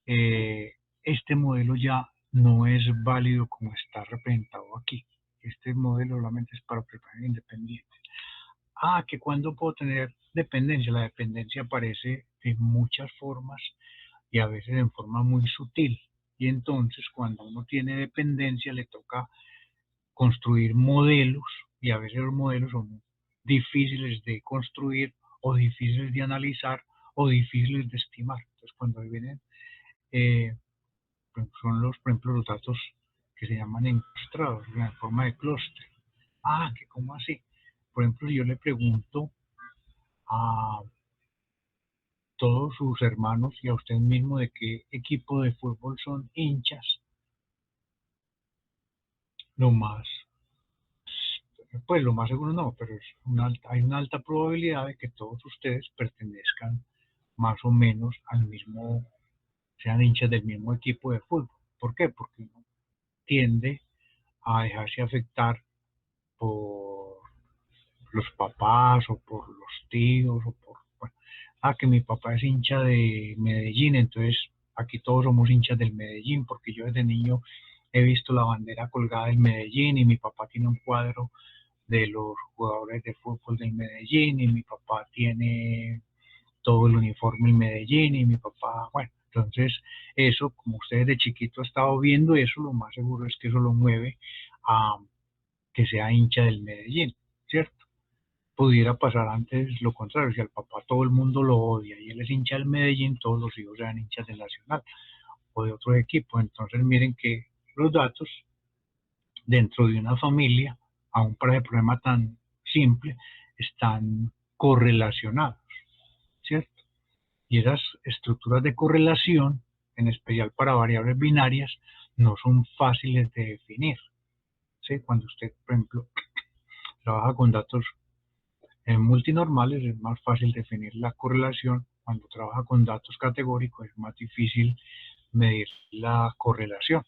[SPEAKER 1] este modelo ya no es válido como está representado aquí. Este modelo solamente es para observaciones independientes. Ah, que cuando puedo tener dependencia. La dependencia aparece en muchas formas y a veces en forma muy sutil. Y entonces cuando uno tiene dependencia le toca construir modelos y a veces los modelos son difíciles de construir o difíciles de analizar o difíciles de estimar. Entonces cuando vienen, son por ejemplo, los datos que se llaman enclustrados, en forma de clúster. Ah, que cómo así. Por ejemplo, si yo le pregunto a todos sus hermanos y a usted mismo de qué equipo de fútbol son hinchas, lo más, pues lo más seguro no, pero hay una alta probabilidad de que todos ustedes pertenezcan más o menos al mismo, sean hinchas del mismo equipo de fútbol. ¿Por qué? Porque uno tiende a dejarse afectar por los papás o por los tíos o por, bueno, que mi papá es hincha de Medellín, entonces aquí todos somos hinchas del Medellín, porque yo desde niño he visto la bandera colgada del Medellín y mi papá tiene un cuadro de los jugadores de fútbol del Medellín y mi papá tiene todo el uniforme en Medellín y mi papá, bueno, entonces eso, como ustedes de chiquito ha estado viendo eso, lo más seguro es que eso lo mueve a que sea hincha del Medellín, ¿cierto? Pudiera pasar antes lo contrario, si al papá todo el mundo lo odia y él es hincha del Medellín, todos los hijos sean hinchas del Nacional o de otro equipo. Entonces miren que los datos dentro de una familia, aún para el problema tan simple, están correlacionados, ¿cierto? Y esas estructuras de correlación, en especial para variables binarias, no son fáciles de definir, ¿sí? Cuando usted, por ejemplo, trabaja con datos multinormales, es más fácil definir la correlación cuando trabaja con datos categóricos es más difícil medir la correlación.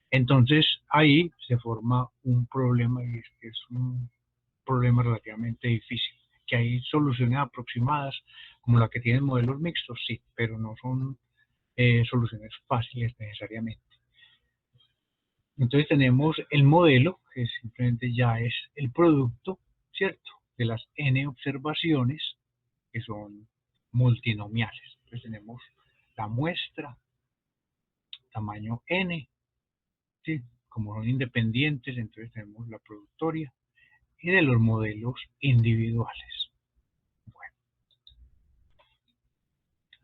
[SPEAKER 1] Entonces ahí se forma un problema y es un problema relativamente difícil. Que hay soluciones aproximadas como la que tienen modelos mixtos, sí, pero no son soluciones fáciles necesariamente. Entonces tenemos el modelo, que simplemente ya es el producto, ¿cierto?, de las n observaciones que son multinomiales. Entonces tenemos la muestra, tamaño n, ¿sí? Como son independientes, entonces tenemos la productoria y de los modelos individuales. Bueno,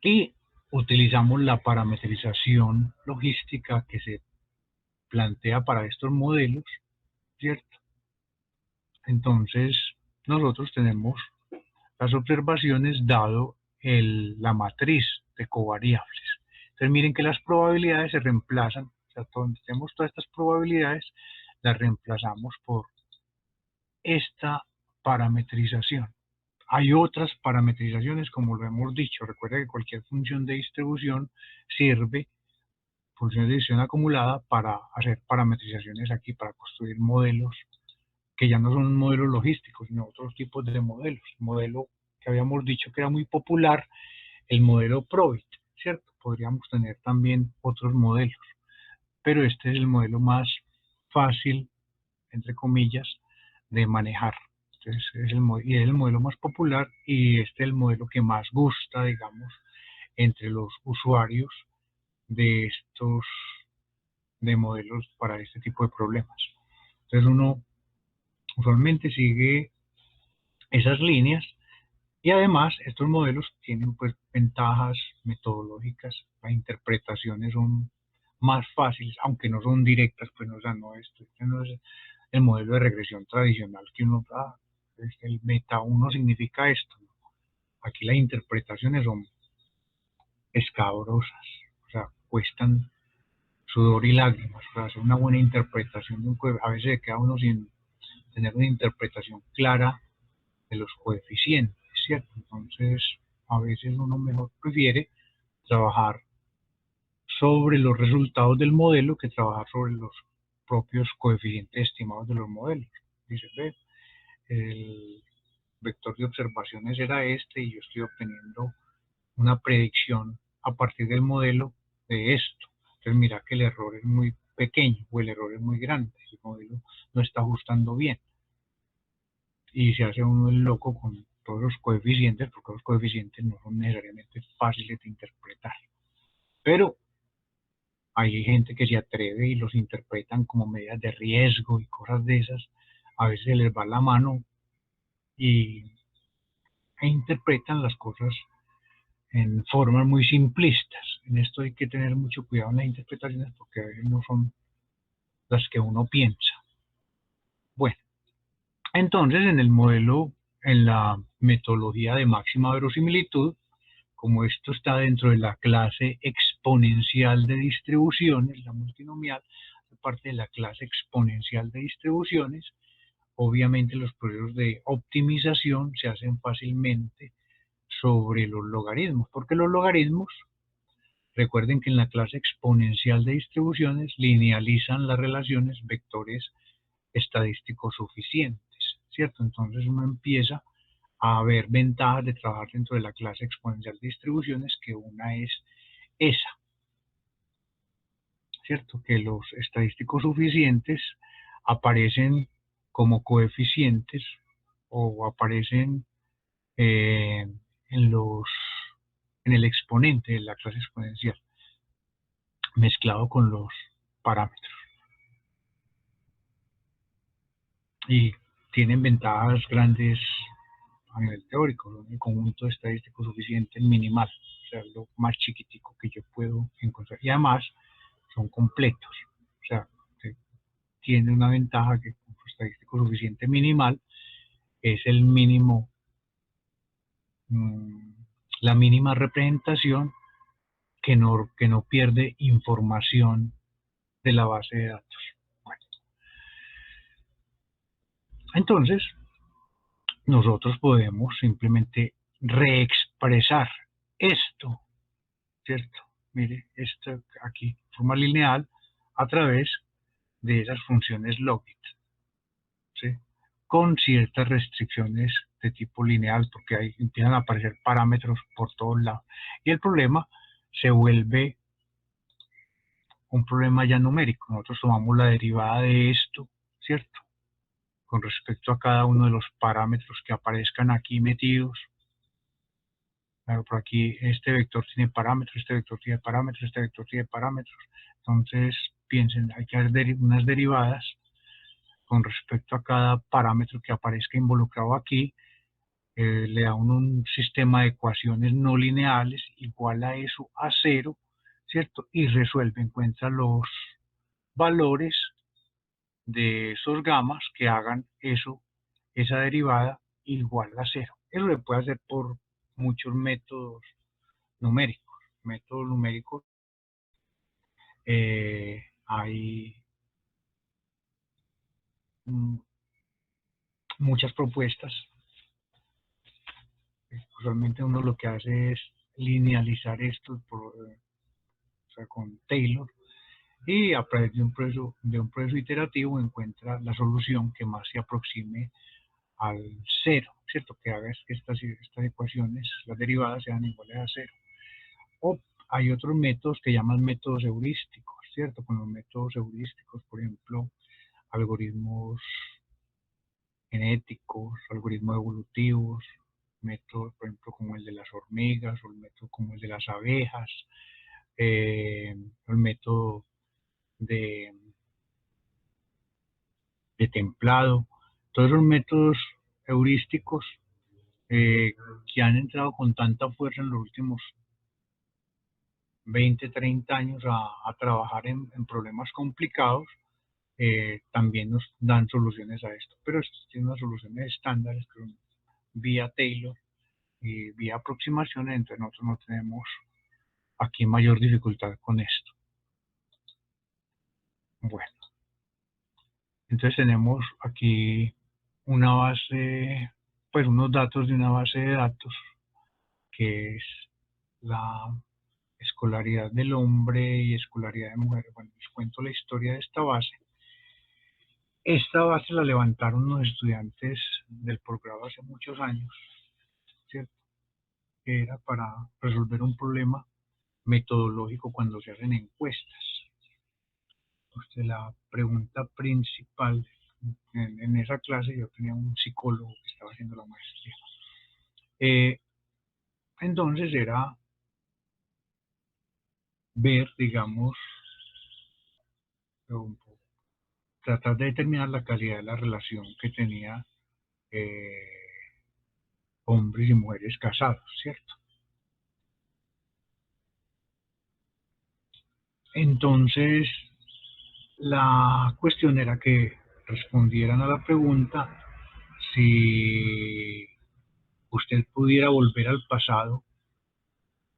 [SPEAKER 1] y utilizamos la parametrización logística que se plantea para estos modelos, ¿cierto? Entonces, nosotros tenemos las observaciones dado la matriz de covariables. Entonces, miren que las probabilidades se reemplazan, o sea, donde tenemos todas estas probabilidades, las reemplazamos por esta parametrización. Hay otras parametrizaciones, como lo hemos dicho. Recuerda que cualquier función de distribución sirve, función de distribución acumulada, para hacer parametrizaciones aquí, para construir modelos que ya no son modelos logísticos, sino otros tipos de modelos. El modelo que habíamos dicho que era muy popular, el modelo Probit, ¿cierto? Podríamos tener también otros modelos, pero este es el modelo más fácil, entre comillas, de manejar. Entonces, es el modelo más popular y este es el modelo que más gusta, digamos, entre los usuarios de estos de modelos para este tipo de problemas. Entonces, uno usualmente sigue esas líneas y además estos modelos tienen pues ventajas metodológicas, las interpretaciones son más fáciles, aunque no son directas, pues no, o sea, este no es el modelo de regresión tradicional que uno da, el meta 1 significa esto, ¿no? Aquí las interpretaciones son escabrosas, o sea, cuestan sudor y lágrimas para hacer una buena interpretación de a veces se queda uno sin tener una interpretación clara de los coeficientes, ¿cierto? Entonces, a veces uno mejor prefiere trabajar sobre los resultados del modelo que trabajar sobre los propios coeficientes estimados de los modelos. Dice, ve, el vector de observaciones era este y yo estoy obteniendo una predicción a partir del modelo de esto. Entonces mira que el error es muy pequeño o el error es muy grande, el modelo no está ajustando bien. Y se hace uno el loco con todos los coeficientes, porque los coeficientes no son necesariamente fáciles de interpretar. Pero hay gente que se atreve y los interpretan como medidas de riesgo y cosas de esas. A veces se les va la mano y, e interpretan las cosas en formas muy simplistas. En esto hay que tener mucho cuidado en las interpretaciones porque a veces no son las que uno piensa. Bueno, entonces en el modelo, en la metodología de máxima verosimilitud, como esto está dentro de la clase exponencial de distribuciones, la multinomial, parte de la clase exponencial de distribuciones, obviamente los procesos de optimización se hacen fácilmente sobre los logaritmos, porque los logaritmos, recuerden que en la clase exponencial de distribuciones linealizan las relaciones vectores estadísticos suficientes, ¿cierto? Entonces uno empieza a ver ventajas de trabajar dentro de la clase exponencial de distribuciones, que una es esa, ¿cierto? Que los estadísticos suficientes aparecen como coeficientes o aparecen eh, en en el exponente de la clase exponencial mezclado con los parámetros y tienen ventajas grandes a nivel teórico, ¿no? El conjunto estadístico suficiente minimal, o sea, lo más chiquitico que yo puedo encontrar. Y además son completos, o sea, tiene una ventaja que el conjunto estadístico suficiente minimal es el mínimo, la mínima representación que no pierde información de la base de datos. Bueno, entonces, nosotros podemos simplemente reexpresar esto, ¿cierto? Mire, esto aquí, forma lineal, a través de esas funciones logit, ¿sí? Con ciertas restricciones de tipo lineal, porque ahí empiezan a aparecer parámetros por todos lados. Y el problema se vuelve un problema ya numérico. Nosotros tomamos la derivada de esto, ¿cierto? Con respecto a cada uno de los parámetros que aparezcan aquí metidos. Claro, por aquí este vector tiene parámetros, este vector tiene parámetros, este vector tiene parámetros. Entonces, piensen, hay que hacer unas derivadas con respecto a cada parámetro que aparezca involucrado aquí. Le da un sistema de ecuaciones no lineales igual a eso a cero, ¿cierto? Y resuelve, encuentra los valores de esos gamas que hagan eso, esa derivada igual a cero. Eso se puede hacer por muchos métodos numéricos. Métodos numéricos, hay mm, muchas propuestas. Usualmente uno lo que hace es linealizar esto o sea, con Taylor, y a través de un proceso iterativo encuentra la solución que más se aproxime al cero, ¿cierto? Que haga que estas ecuaciones, las derivadas, sean iguales a cero. O hay otros métodos que llaman métodos heurísticos, ¿cierto? Con los métodos heurísticos, por ejemplo, algoritmos genéticos, algoritmos evolutivos, métodos, por ejemplo, como el de las hormigas, o el método como el de las abejas, el método de, de templado, todos esos métodos heurísticos que han entrado con tanta fuerza en los últimos 20, 30 años a trabajar en problemas complicados, también nos dan soluciones a esto. Pero estos tienen unas soluciones estándares que son vía Taylor y vía aproximaciones, entonces nosotros no tenemos aquí mayor dificultad con esto. Bueno, entonces tenemos aquí una base, pues unos datos de una base de datos que es la escolaridad del hombre y escolaridad de mujeres. Bueno, les cuento la historia de esta base. Esta base la levantaron los estudiantes del programa hace muchos años, ¿cierto? Que era para resolver un problema metodológico cuando se hacen encuestas. La pregunta principal en esa clase, yo tenía un psicólogo que estaba haciendo la maestría. Entonces era ver, digamos, tratar de determinar la calidad de la relación que tenía hombres y mujeres casados, ¿cierto? Entonces, la cuestión era que respondieran a la pregunta si usted pudiera volver al pasado,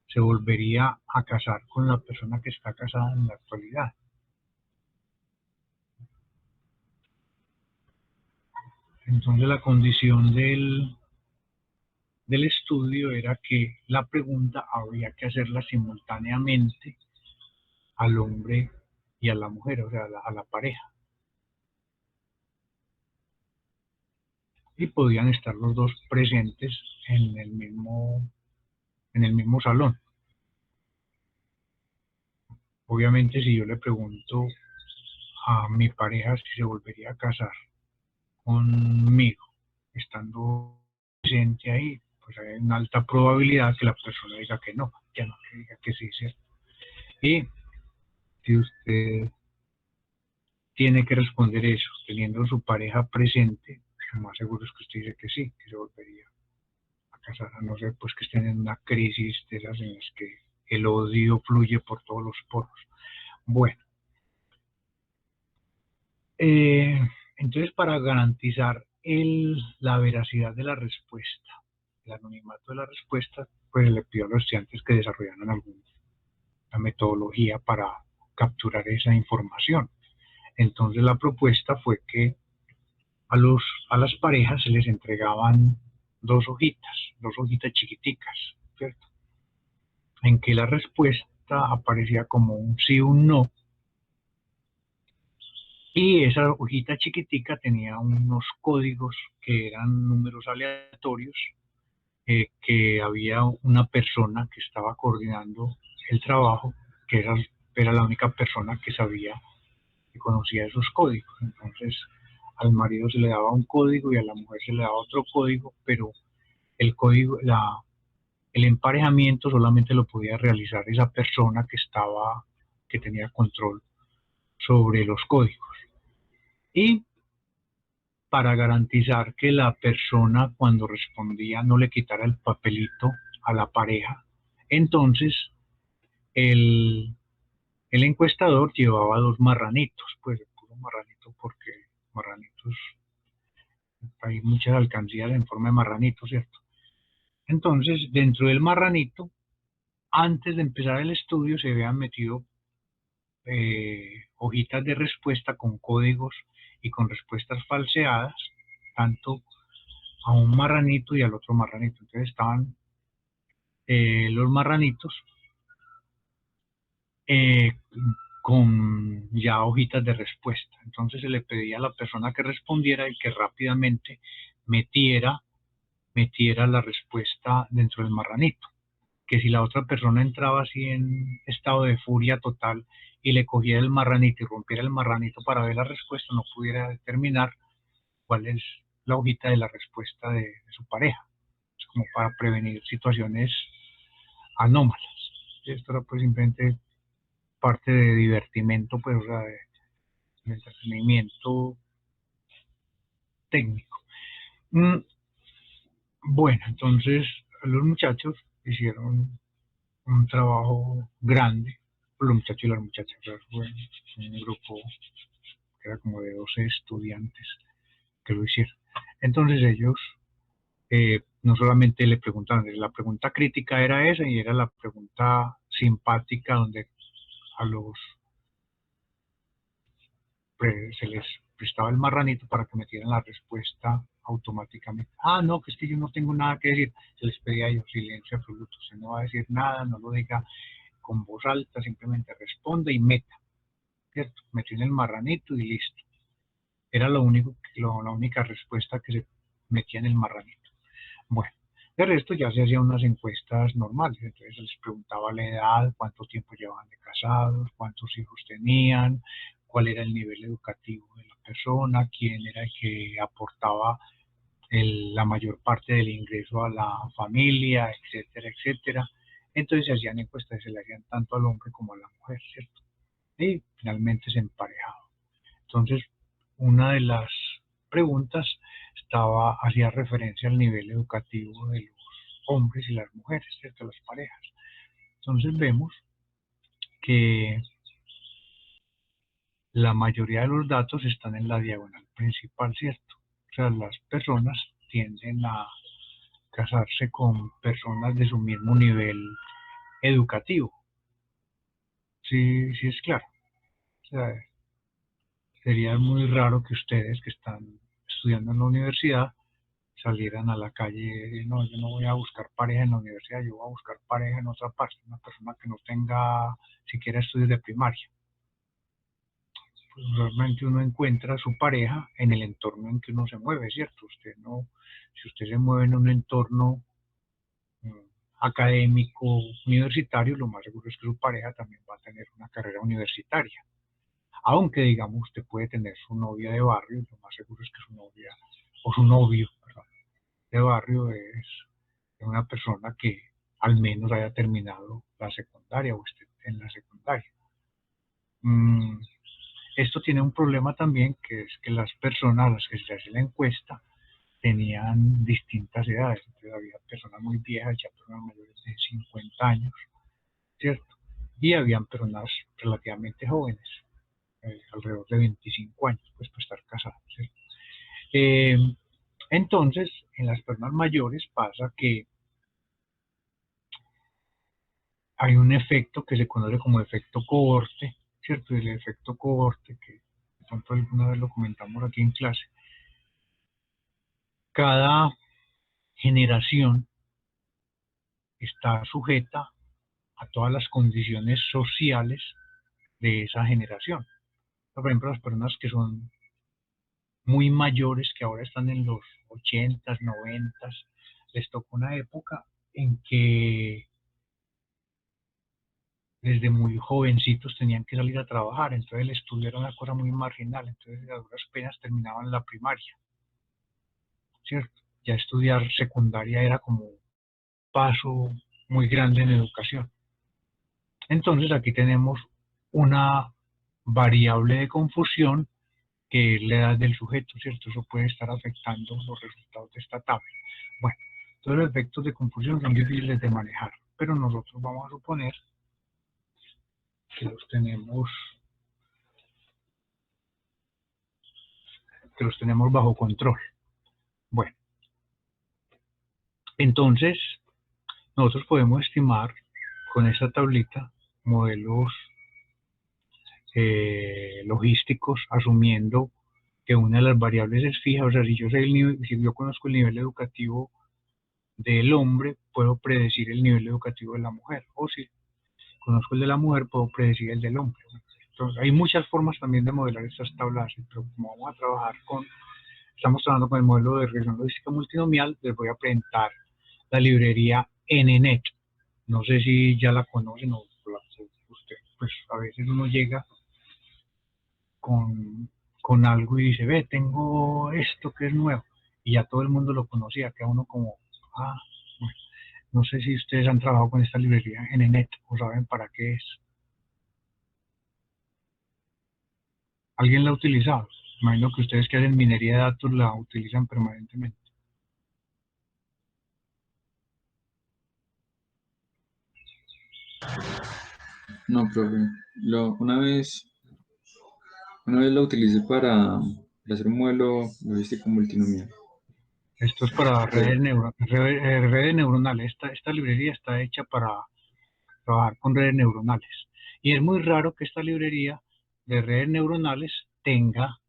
[SPEAKER 1] se volvería a casar con la persona que está casada en la actualidad. Entonces la condición del estudio era que la pregunta había que hacerla simultáneamente al hombre y a la mujer, o sea, a la pareja. Y podían estar los dos presentes en el mismo salón. Obviamente, si yo le pregunto a mi pareja si se volvería a casar conmigo, estando presente ahí, pues hay una alta probabilidad que la persona diga que no, que no, que diga que sí, ¿cierto? Y si usted tiene que responder eso, teniendo su pareja presente, lo más seguro es que usted dice que sí, que se volvería a casar, a no ser pues que estén en una crisis de esas en las que el odio fluye por todos los poros. Bueno, eh, entonces para garantizar la veracidad de la respuesta, el anonimato de la respuesta, pues le pido a los estudiantes que desarrollaran alguna metodología para capturar esa información. Entonces la propuesta fue que a las parejas se les entregaban dos hojitas chiquiticas, ¿cierto? en que la respuesta aparecía como un sí o un no, y esa hojita chiquitica tenía unos códigos que eran números aleatorios, que había una persona que estaba coordinando el trabajo, que era la única persona que sabía, que conocía esos códigos. Entonces, al marido se le daba un código y a la mujer se le daba otro código, pero el código, el emparejamiento solamente lo podía realizar esa persona que tenía control sobre los códigos. Y para garantizar que la persona cuando respondía no le quitara el papelito a la pareja, entonces el, el encuestador llevaba dos marranitos, pues puro marranito porque marranitos, hay muchas alcancías en forma de marranito, ¿cierto? Entonces, dentro del marranito, antes de empezar el estudio, se habían metido hojitas de respuesta con códigos y con respuestas falseadas, tanto a un marranito y al otro marranito. Entonces estaban los marranitos eh, con ya hojitas de respuesta. Entonces se le pedía a la persona que respondiera y que rápidamente metiera, metiera la respuesta dentro del marranito. Que si la otra persona entraba así en estado de furia total y le cogiera el marranito y rompiera el marranito para ver la respuesta, no pudiera determinar cuál es la hojita de la respuesta de su pareja. Es como para prevenir situaciones anómalas. Esto era pues simplemente parte de divertimento, pues, o sea, de entretenimiento técnico. Mm, bueno, entonces los muchachos hicieron un trabajo grande, los muchachos y las muchachas, o sea, fue un grupo que era como de 12 estudiantes que lo hicieron. Entonces ellos no solamente le preguntaban, la pregunta crítica era esa y era la pregunta simpática donde a los se les prestaba el marranito para que metieran la respuesta automáticamente. Ah, no, que es que yo no tengo nada que decir. Se les pedía a ellos silencio absoluto. Usted no va a decir nada, no lo diga con voz alta, simplemente responde y meta, ¿cierto? Metió en el marranito y listo. Era lo único, la única respuesta que se metía en el marranito. Bueno, de resto ya se hacían unas encuestas normales, entonces se les preguntaba la edad, cuánto tiempo llevaban de casados, cuántos hijos tenían, cuál era el nivel educativo de la persona, quién era el que aportaba la mayor parte del ingreso a la familia, etcétera, etcétera. Entonces se hacían encuestas, se le hacían tanto al hombre como a la mujer, ¿cierto? Y finalmente se emparejaban. Entonces, una de las preguntas hacía referencia al nivel educativo de los hombres y las mujeres, ¿cierto? Las parejas. Entonces vemos que la mayoría de los datos están en la diagonal principal, ¿cierto? O sea, las personas tienden a casarse con personas de su mismo nivel educativo. Sí, sí es claro. O sea, sería muy raro que ustedes que están estudiando en la universidad salieran a la calle, no, yo no voy a buscar pareja en la universidad, yo voy a buscar pareja en otra parte, una persona que no tenga siquiera estudios de primaria. Pues realmente uno encuentra a su pareja en el entorno en que uno se mueve, ¿cierto? Usted no, si usted se mueve en un entorno mm, académico, universitario, lo más seguro es que su pareja también va a tener una carrera universitaria. Aunque, digamos, usted puede tener su novia de barrio, lo más seguro es que su novia, o su novio, perdón, de barrio es una persona que al menos haya terminado la secundaria o esté en la secundaria. Mm, esto tiene un problema también, que es que las personas a las que se hace la encuesta tenían distintas edades. Entonces había personas muy viejas, ya personas mayores de 50 años, ¿cierto? Y habían personas relativamente jóvenes, alrededor de 25 años, pues para estar casados, ¿cierto? Eh, entonces, en las personas mayores pasa que hay un efecto que se conoce como efecto cohorte, ¿cierto? El efecto cohorte, que de pronto alguna vez lo comentamos aquí en clase. Cada generación está sujeta a todas las condiciones sociales de esa generación. Por ejemplo, las personas que son muy mayores, que ahora están en los 80s, 90s, les tocó una época en que desde muy jovencitos tenían que salir a trabajar, entonces el estudio era una cosa muy marginal, entonces a duras penas terminaban la primaria, ¿cierto? Ya estudiar secundaria era como un paso muy grande en educación. Entonces aquí tenemos una variable de confusión que es la edad del sujeto, ¿cierto? Eso puede estar afectando los resultados de esta tabla. Bueno, todos los efectos de confusión son difíciles de manejar, pero nosotros vamos a suponer que los tenemos bajo control. Bueno, entonces nosotros podemos estimar con esta tablita modelos logísticos asumiendo que una de las variables es fija, o sea, si yo conozco el nivel educativo del hombre, puedo predecir el nivel educativo de la mujer, o si conozco el de la mujer, puedo predecir el del hombre. Entonces, hay muchas formas también de modelar estas tablas, pero como vamos a trabajar estamos trabajando con el modelo de regresión logística multinomial, les voy a presentar la librería NNet. No sé si ya la conocen o usted, pues a veces uno llega con algo y dice, ve, tengo esto que es nuevo, y ya todo el mundo lo conocía, queda uno como, bueno, no sé si ustedes han trabajado con esta librería NNet o saben para qué es. ¿Alguien la ha utilizado? Imagino que ustedes que hacen minería de datos la utilizan permanentemente.
[SPEAKER 2] No, profe. Una vez lo utilicé para hacer un modelo logístico multinomial.
[SPEAKER 1] Esto es para
[SPEAKER 2] Pero,
[SPEAKER 1] redes neuronales. Esta librería está hecha para trabajar con redes neuronales. Y es muy raro que esta librería de redes neuronales tenga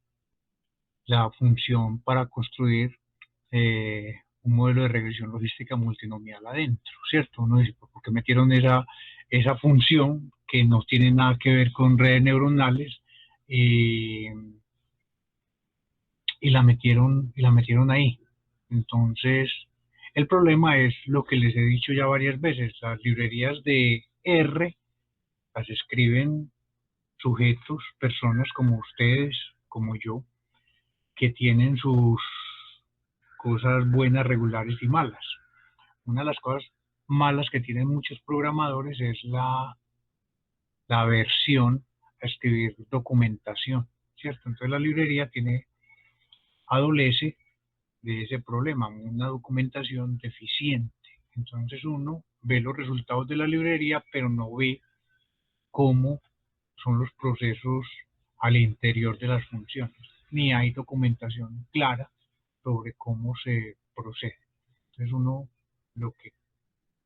[SPEAKER 1] la función para construir un modelo de regresión logística multinomial adentro, ¿cierto? Uno dice, ¿por qué metieron esa función que no tiene nada que ver con redes neuronales y, y la metieron ahí? Entonces, el problema es lo que les he dicho ya varias veces, las librerías de R las escriben sujetos, personas como ustedes, como yo, que tienen sus cosas buenas, regulares y malas. Una de las cosas malas que tienen muchos programadores es la aversión a escribir documentación, ¿cierto? Entonces la librería adolece de ese problema, una documentación deficiente. Entonces uno ve los resultados de la librería, pero no ve cómo son los procesos al interior de las funciones, ni hay documentación clara sobre cómo se procede. Entonces uno lo que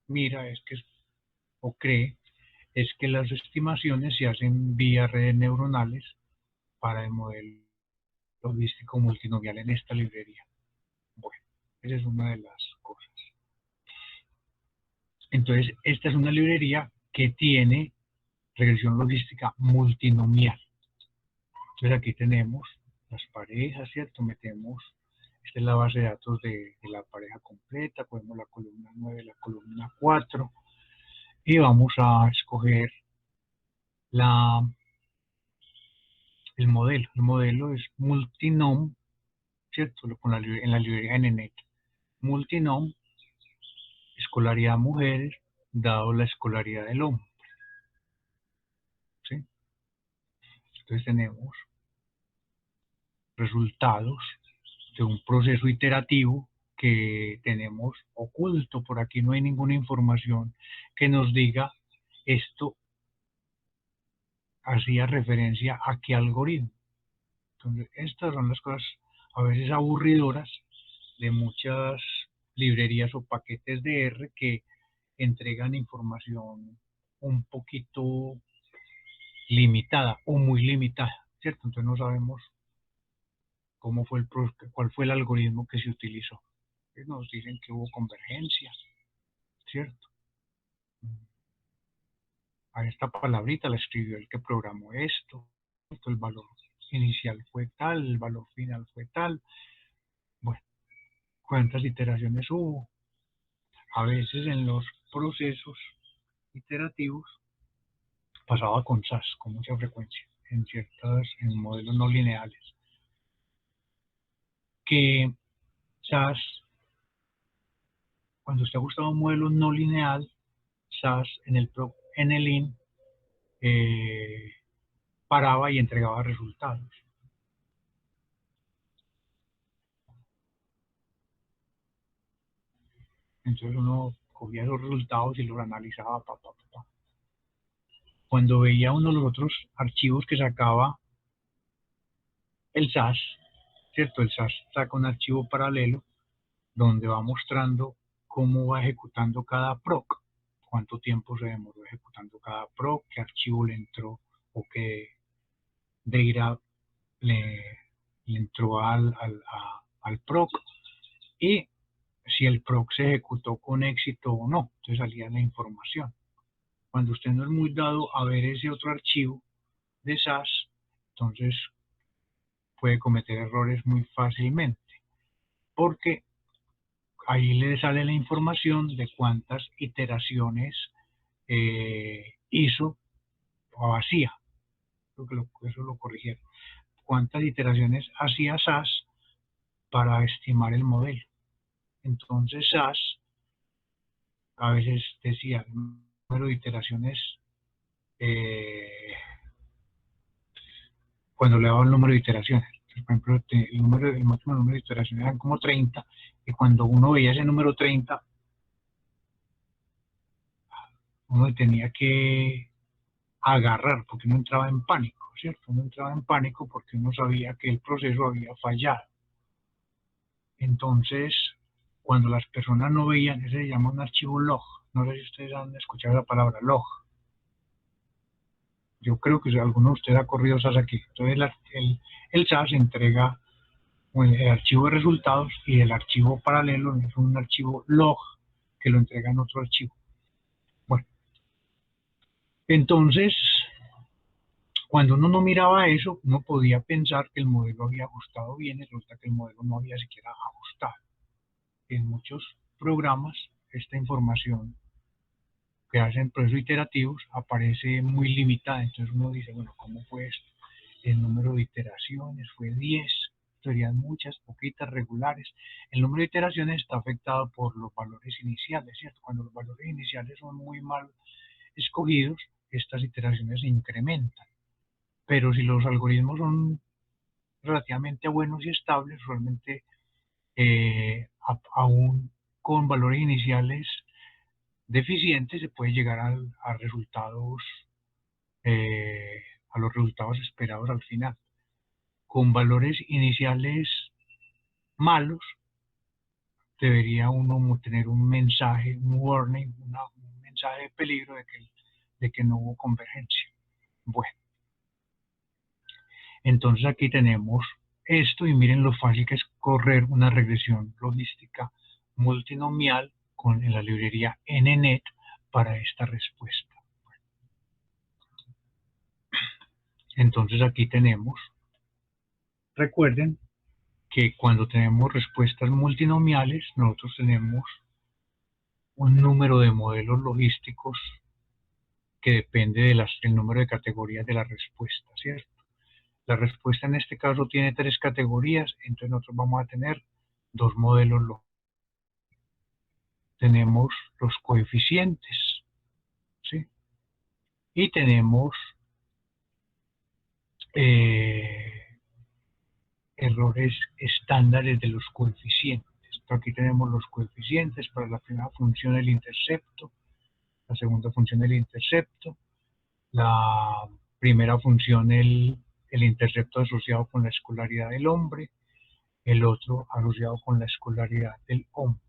[SPEAKER 1] mira o cree es que las estimaciones se hacen vía redes neuronales para el modelo logístico multinomial en esta librería. Bueno, esa es una de las cosas. Entonces, esta es una librería que tiene regresión logística multinomial. Entonces aquí tenemos las parejas, ¿cierto? Esta es la base de datos de la pareja completa, ponemos la columna 9, la columna 4 y vamos a escoger la, el modelo. El modelo es multinom, ¿cierto? En la librería NNet. Multinom, escolaridad mujeres, dado la escolaridad del hombre, ¿sí? Entonces tenemos resultados de un proceso iterativo que tenemos oculto. Por aquí no hay ninguna información que nos diga esto hacía referencia a qué algoritmo. Entonces, estas son las cosas a veces aburridoras de muchas librerías o paquetes de R que entregan información un poquito limitada o muy limitada, ¿cierto? Entonces no sabemos cuál fue el algoritmo que se utilizó. Nos dicen que hubo convergencia, ¿cierto? a esta palabrita la escribió el que programó esto, el valor inicial fue tal, el valor final fue tal. Bueno, ¿cuántas iteraciones hubo? A veces en los procesos iterativos pasaba con SAS con mucha frecuencia, en modelos no lineales, que SAS, cuando usted ajustaba un modelo no lineal, SAS en el IN paraba y entregaba resultados. Entonces uno cogía esos resultados y los analizaba. Cuando veía uno de los otros archivos que sacaba el SAS, ¿cierto? El SAS saca un archivo paralelo donde va mostrando cómo va ejecutando cada proc, cuánto tiempo se demoró ejecutando cada proc, qué archivo le entró o qué data le entró al proc y si el proc se ejecutó con éxito o no. Entonces salía la información. Cuando usted no es muy dado a ver ese otro archivo de SAS, entonces puede cometer errores muy fácilmente, porque ahí le sale la información de cuántas iteraciones hizo o hacía. Creo que eso lo corrigieron. Cuántas iteraciones hacía SAS para estimar el modelo. Entonces SAS a veces decía el número de iteraciones, eh, cuando le daba el número de iteraciones. Por ejemplo, el máximo número de iteraciones eran como 30, y cuando uno veía ese número 30, uno tenía que agarrar, porque uno entraba en pánico, ¿cierto? Uno entraba en pánico porque uno sabía que el proceso había fallado. Entonces, cuando las personas no veían, ese se llama un archivo log. No sé si ustedes han escuchado la palabra log. Yo creo que alguno de ustedes ha corrido SAS aquí. Entonces, el SAS entrega el archivo de resultados, y el archivo paralelo es un archivo log que lo entrega en otro archivo. Bueno, entonces, cuando uno no miraba eso, uno podía pensar que el modelo había ajustado bien, y resulta que el modelo no había siquiera ajustado. En muchos programas, esta información que hacen procesos iterativos aparece muy limitada. Entonces uno dice, bueno, ¿cómo fue esto? El número de iteraciones fue 10, serían muchas, poquitas, regulares. El número de iteraciones está afectado por los valores iniciales, ¿cierto? Cuando los valores iniciales son muy mal escogidos, estas iteraciones se incrementan. Pero si los algoritmos son relativamente buenos y estables, realmente aún con valores iniciales deficientes se puede llegar a resultados, eh, a los resultados esperados al final. Con valores iniciales malos, debería uno tener un mensaje, un warning, un mensaje de peligro de que no hubo convergencia. Bueno, entonces aquí tenemos esto, y miren lo fácil que es correr una regresión logística multinomial con la librería NNet para esta respuesta. Entonces aquí tenemos, recuerden que cuando tenemos respuestas multinomiales, nosotros tenemos un número de modelos logísticos que depende del número de categorías de la respuesta, ¿cierto? La respuesta en este caso tiene 3 categorías, entonces nosotros vamos a tener 2 modelos logísticos. Tenemos los coeficientes, ¿sí? Y tenemos eh, errores estándares de los coeficientes. Aquí tenemos los coeficientes para la primera función, el intercepto, la segunda función, el intercepto, la primera función, el intercepto asociado con la escolaridad del hombre, el otro asociado con la escolaridad del hombre,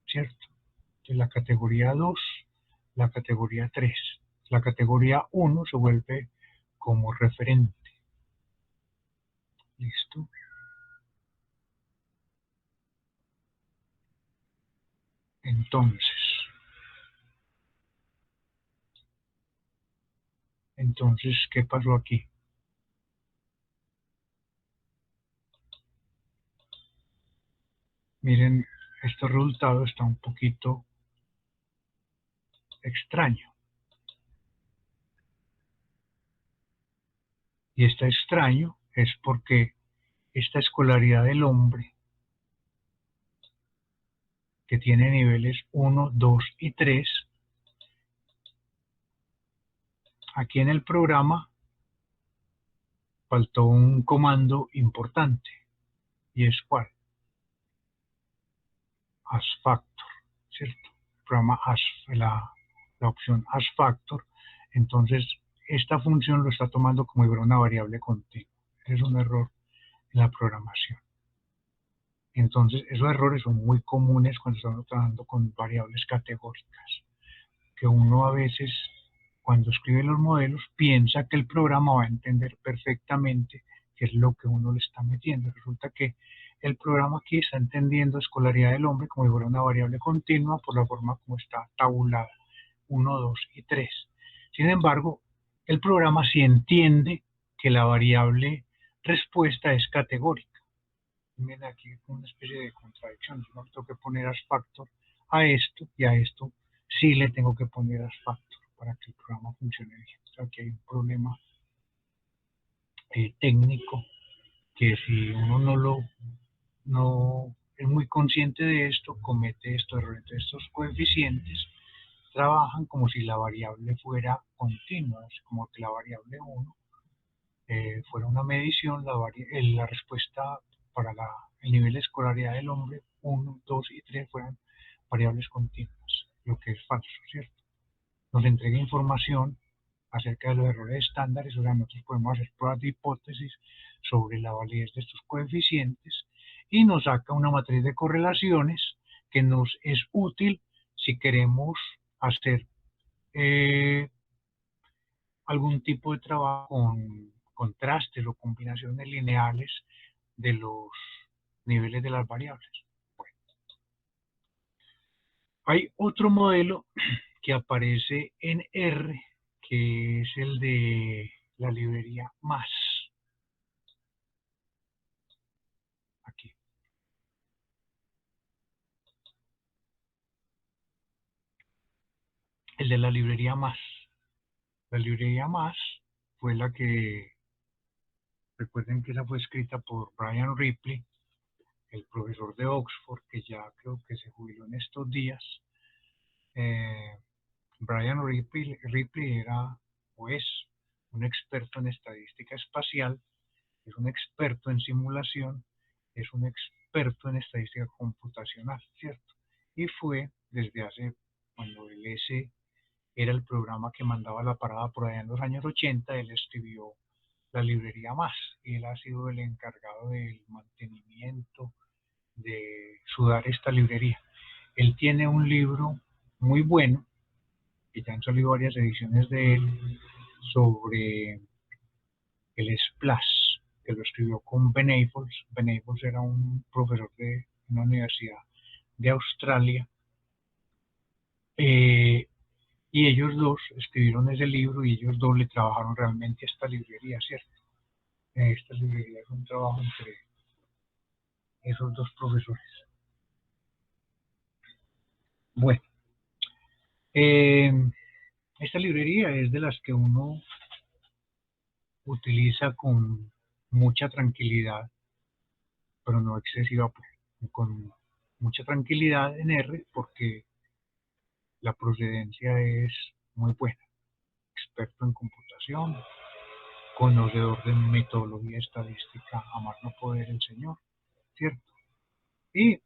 [SPEAKER 1] ¿cierto? Entonces la categoría 2, la categoría 3, la categoría 1 se vuelve como referente. ¿Listo? Entonces, Entonces, ¿qué pasó aquí? Miren, este resultado está un poquito extraño. Y está extraño es porque esta escolaridad del hombre, que tiene niveles 1, 2 y 3, aquí en el programa faltó un comando importante, y es ¿cuál? AsFactor, ¿cierto? El programa la opción AsFactor. Entonces, esta función lo está tomando como si fuera una variable continua. Es un error en la programación. Entonces, esos errores son muy comunes cuando estamos trabajando con variables categóricas, que uno a veces, cuando escribe los modelos, piensa que el programa va a entender perfectamente qué es lo que uno le está metiendo. Resulta que el programa aquí está entendiendo escolaridad del hombre como si fuera una variable continua por la forma como está tabulada, 1, 2 y 3. Sin embargo, el programa sí entiende que la variable respuesta es categórica. Miren aquí una especie de contradicción. Yo no le tengo que poner AsFactor a esto, y a esto sí le tengo que poner AsFactor para que el programa funcione bien. O sea, aquí hay un problema técnico que si uno no es muy consciente de esto, comete estos errores. Estos coeficientes trabajan como si la variable fuera continua, como que la variable 1 fuera una medición, la respuesta para el nivel de escolaridad del hombre, 1, 2 y 3 fueran variables continuas, lo que es falso, ¿cierto? Nos entrega información acerca de los errores estándares, o sea, nosotros podemos hacer pruebas de hipótesis sobre la validez de estos coeficientes y nos saca una matriz de correlaciones que nos es útil si queremos hacer eh, algún tipo de trabajo con contrastes o combinaciones lineales de los niveles de las variables. Bueno, hay otro modelo que aparece en R, que es el de la librería más. Aquí. El de la librería más. La librería más fue la que, recuerden que esa fue escrita por Brian Ripley, el profesor de Oxford, que ya creo que se jubiló en estos días. Brian Ripley era o es un experto en estadística espacial, es un experto en simulación, es un experto en estadística computacional, ¿cierto? Y fue desde cuando el S era el programa que mandaba la parada por allá en los años 80, él escribió la librería más, y él ha sido el encargado del mantenimiento, de sudar esta librería. Él tiene un libro muy bueno, que ya han salido varias ediciones de él, sobre el Splash, que lo escribió con Ben Ables. Ben Ables era un profesor de una universidad de Australia, y ellos dos escribieron ese libro y ellos dos le trabajaron realmente a esta librería, ¿cierto? Esta librería es un trabajo entre esos dos profesores. Bueno, eh, esta librería es de las que uno utiliza con mucha tranquilidad, pero no excesiva, con mucha tranquilidad en R, porque la procedencia es muy buena. Experto en computación, conocedor de metodología estadística, a más no poder el señor, ¿cierto? Y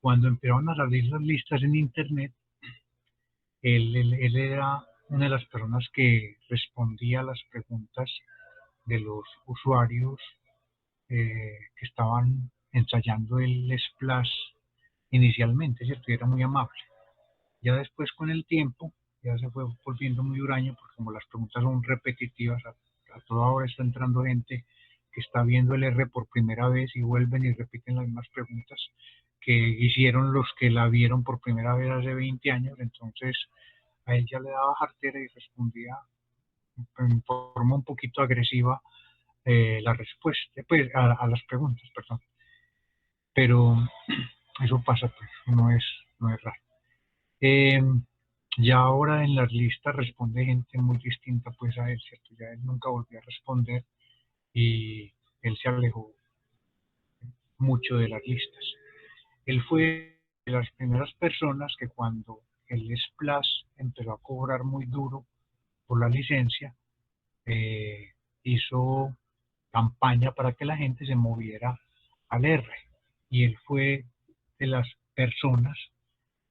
[SPEAKER 1] cuando empezaron a salir las listas en internet, él era una de las personas que respondía a las preguntas de los usuarios que estaban ensayando el Splash inicialmente, ¿cierto? Y era muy amable. Ya después, con el tiempo, ya se fue volviendo muy huraño, porque como las preguntas son repetitivas, a toda hora está entrando gente que está viendo el R por primera vez y vuelven y repiten las mismas preguntas que hicieron los que la vieron por primera vez hace 20 años. Entonces, a él ya le daba jartera y respondía en forma un poquito agresiva la respuesta, pues a las preguntas, perdón. Pero eso pasa, pues, no es raro. Ya ahora en las listas responde gente muy distinta pues a él, ¿cierto? Ya él nunca volvió a responder y él se alejó mucho de las listas. Él fue de las primeras personas que cuando el Splash empezó a cobrar muy duro por la licencia, hizo campaña para que la gente se moviera al R. Y él fue de las personas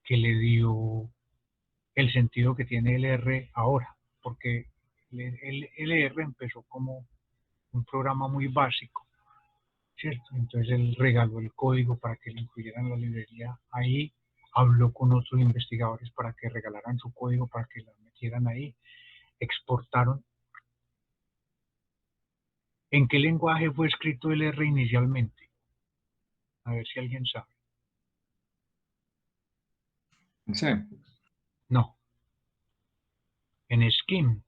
[SPEAKER 1] que le dio el sentido que tiene el R ahora, porque el R empezó como un programa muy básico, ¿cierto? Entonces él regaló el código para que lo incluyeran en la librería ahí, habló con otros investigadores para que regalaran su código, para que lo metieran ahí, exportaron. ¿En qué lenguaje fue escrito el R inicialmente? A ver si alguien sabe.
[SPEAKER 2] Sí.
[SPEAKER 1] No, en Scheme.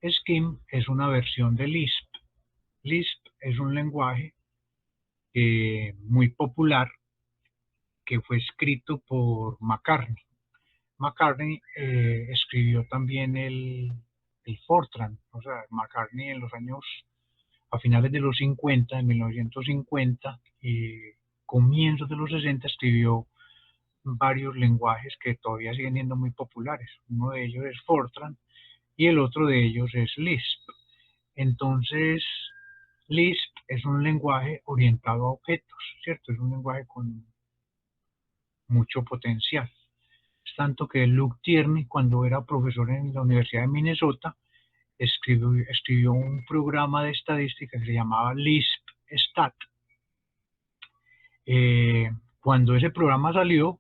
[SPEAKER 1] Scheme es una versión de Lisp. Lisp es un lenguaje muy popular que fue escrito por McCartney. McCartney escribió también el Fortran, o sea, McCartney en los años, a finales de los 50, en 1950 y comienzos de los 60 escribió varios lenguajes que todavía siguen siendo muy populares. Uno de ellos es Fortran y el otro de ellos es Lisp. Entonces, Lisp es un lenguaje orientado a objetos, ¿cierto? Es un lenguaje con mucho potencial. Es tanto que Luke Tierney, cuando era profesor en la Universidad de Minnesota, escribió un programa de estadística que se llamaba Lisp Stat. Cuando ese programa salió,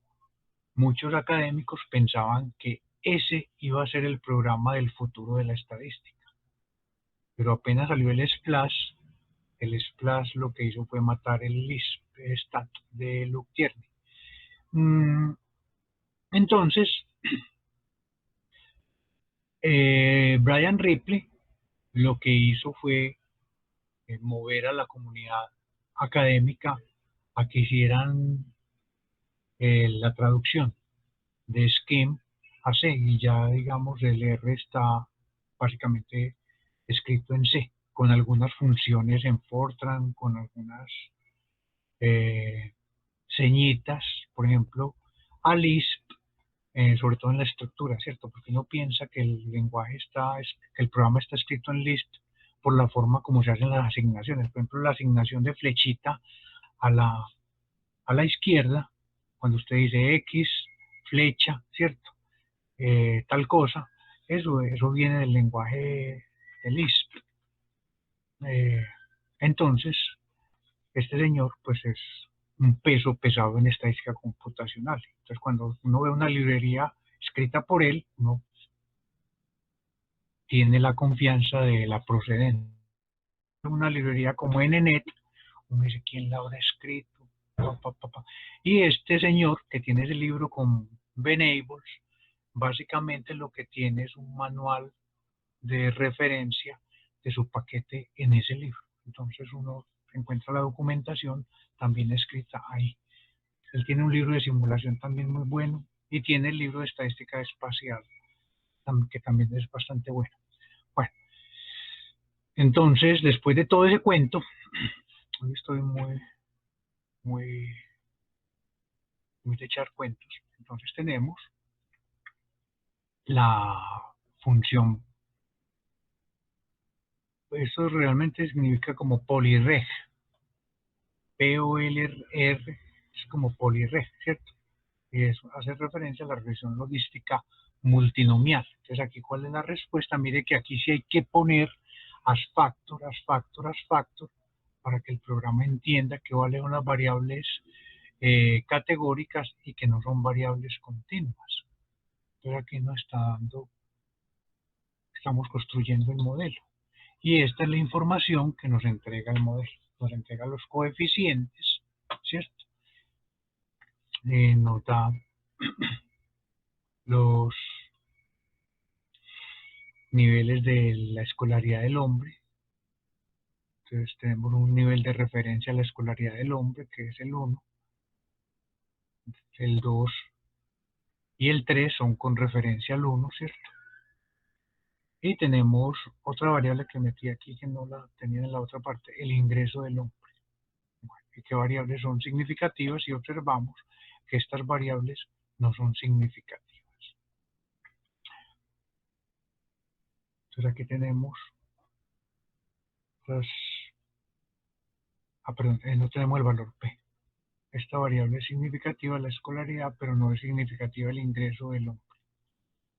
[SPEAKER 1] muchos académicos pensaban que ese iba a ser el programa del futuro de la estadística. Pero apenas salió el Splash lo que hizo fue matar el Lisp Stat de Luke Tierney. Entonces, Brian Ripley lo que hizo fue mover a la comunidad académica a que hicieran la traducción de Scheme a C y ya digamos el R está básicamente escrito en C con algunas funciones en Fortran, con algunas eh, señitas, por ejemplo, a Lisp, sobre todo en la estructura, ¿cierto? Porque uno piensa que el lenguaje que el programa está escrito en Lisp por la forma como se hacen las asignaciones. Por ejemplo, la asignación de flechita a la izquierda, cuando usted dice X, flecha, ¿cierto? Tal cosa, eso viene del lenguaje de Lisp. Eh, entonces, este señor, pues es un peso pesado en estadística computacional. Entonces, cuando uno ve una librería escrita por él, uno tiene la confianza de la procedencia. Una librería como NNet, uno dice, ¿quién la habrá escrito? Pa, pa, pa, pa. Y este señor que tiene ese libro con Venables, básicamente lo que tiene es un manual de referencia de su paquete en ese libro. Entonces uno encuentra la documentación también escrita ahí. Él tiene un libro de simulación también muy bueno y tiene el libro de estadística espacial que también es bastante bueno. Bueno, entonces después de todo ese cuento, hoy estoy muy, muy de echar cuentos. Entonces tenemos la función, eso realmente significa como polireg, POLR es como polireg, ¿cierto? Y eso hace referencia a la regresión logística multinomial. Entonces aquí, ¿cuál es la respuesta? Mire que aquí sí hay que poner as factor, para que el programa entienda que valen unas variables categóricas y que no son variables continuas. Entonces aquí nos está dando, estamos construyendo el modelo. Y esta es la información que nos entrega el modelo. Nos entrega los coeficientes, ¿cierto? Nos da los niveles de la escolaridad del hombre. Entonces tenemos un nivel de referencia a la escolaridad del hombre, que es el 1, el 2 y el 3 son con referencia al 1, ¿cierto? Y tenemos otra variable que metí aquí que no la tenía en la otra parte, el ingreso del hombre. Bueno, ¿y qué variables son significativas? Y observamos que estas variables no son significativas. Entonces aquí tenemos las... perdón, no tenemos el valor P. Esta variable es significativa la escolaridad, pero no es significativa el ingreso del hombre.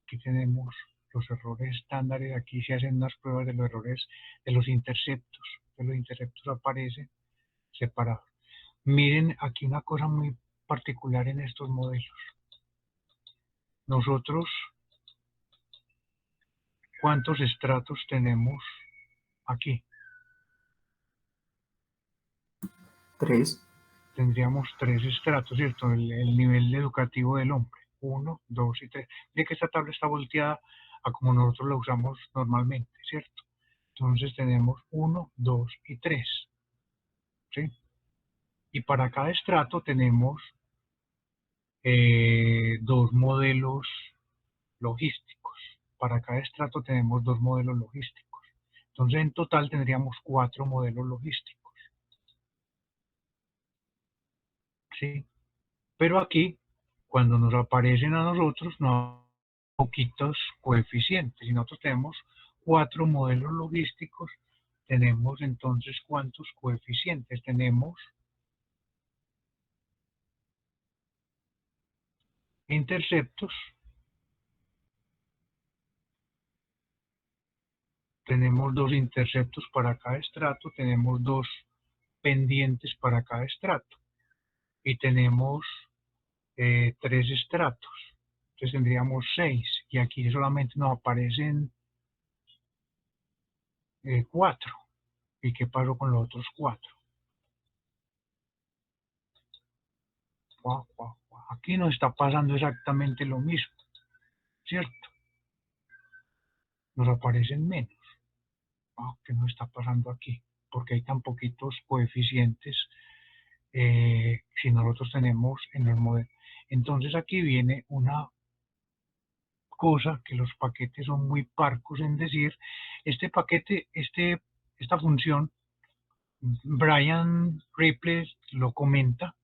[SPEAKER 1] Aquí tenemos los errores estándares, aquí se hacen unas pruebas de los errores de los interceptos. Los interceptos aparecen separados. Miren aquí una cosa muy particular en estos modelos. Nosotros, ¿cuántos estratos tenemos aquí?
[SPEAKER 3] 3.
[SPEAKER 1] Tendríamos 3 estratos, ¿cierto? El nivel educativo del hombre. 1, 2 y 3. Mire que esta tabla está volteada a como nosotros la usamos normalmente, ¿cierto? Entonces tenemos 1, 2 y 3. ¿Sí? Y para cada estrato tenemos 2 modelos logísticos. Para cada estrato tenemos 2 modelos logísticos. Entonces en total tendríamos 4 modelos logísticos. ¿Sí? Pero aquí, cuando nos aparecen a nosotros, no hay poquitos coeficientes. Si nosotros tenemos 4 modelos logísticos, tenemos entonces ¿cuántos coeficientes? Tenemos interceptos, tenemos 2 interceptos para cada estrato, tenemos 2 pendientes para cada estrato y tenemos 3 estratos. Entonces tendríamos 6 y aquí solamente nos aparecen 4. ¿Y qué pasó con los otros 4? Aquí nos está pasando exactamente lo mismo, ¿cierto? Nos aparecen menos. ¿Qué nos está pasando aquí? Porque hay tan poquitos coeficientes si nosotros tenemos en el modelo. Entonces aquí viene una cosa que los paquetes son muy parcos en decir. Este paquete, esta función, Brian Ripley lo comenta,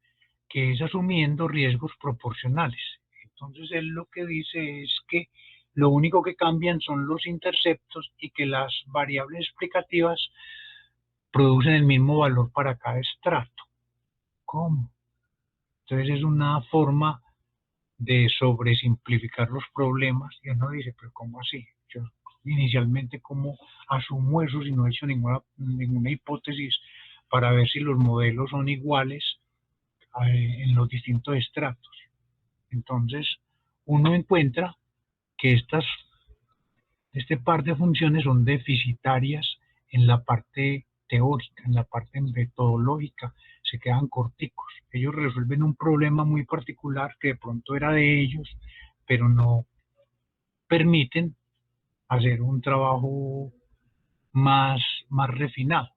[SPEAKER 1] que es asumiendo riesgos proporcionales. Entonces él lo que dice es que lo único que cambian son los interceptos y que las variables explicativas producen el mismo valor para cada estrato. ¿Cómo? Entonces es una forma de sobresimplificar los problemas y uno dice, pero ¿cómo así? Yo inicialmente cómo asumo eso si no he hecho ninguna hipótesis para ver si los modelos son iguales en los distintos estratos. Entonces, uno encuentra que este par de funciones son deficitarias en la parte teórica, en la parte metodológica, se quedan corticos. Ellos resuelven un problema muy particular que de pronto era de ellos, pero no permiten hacer un trabajo más refinado.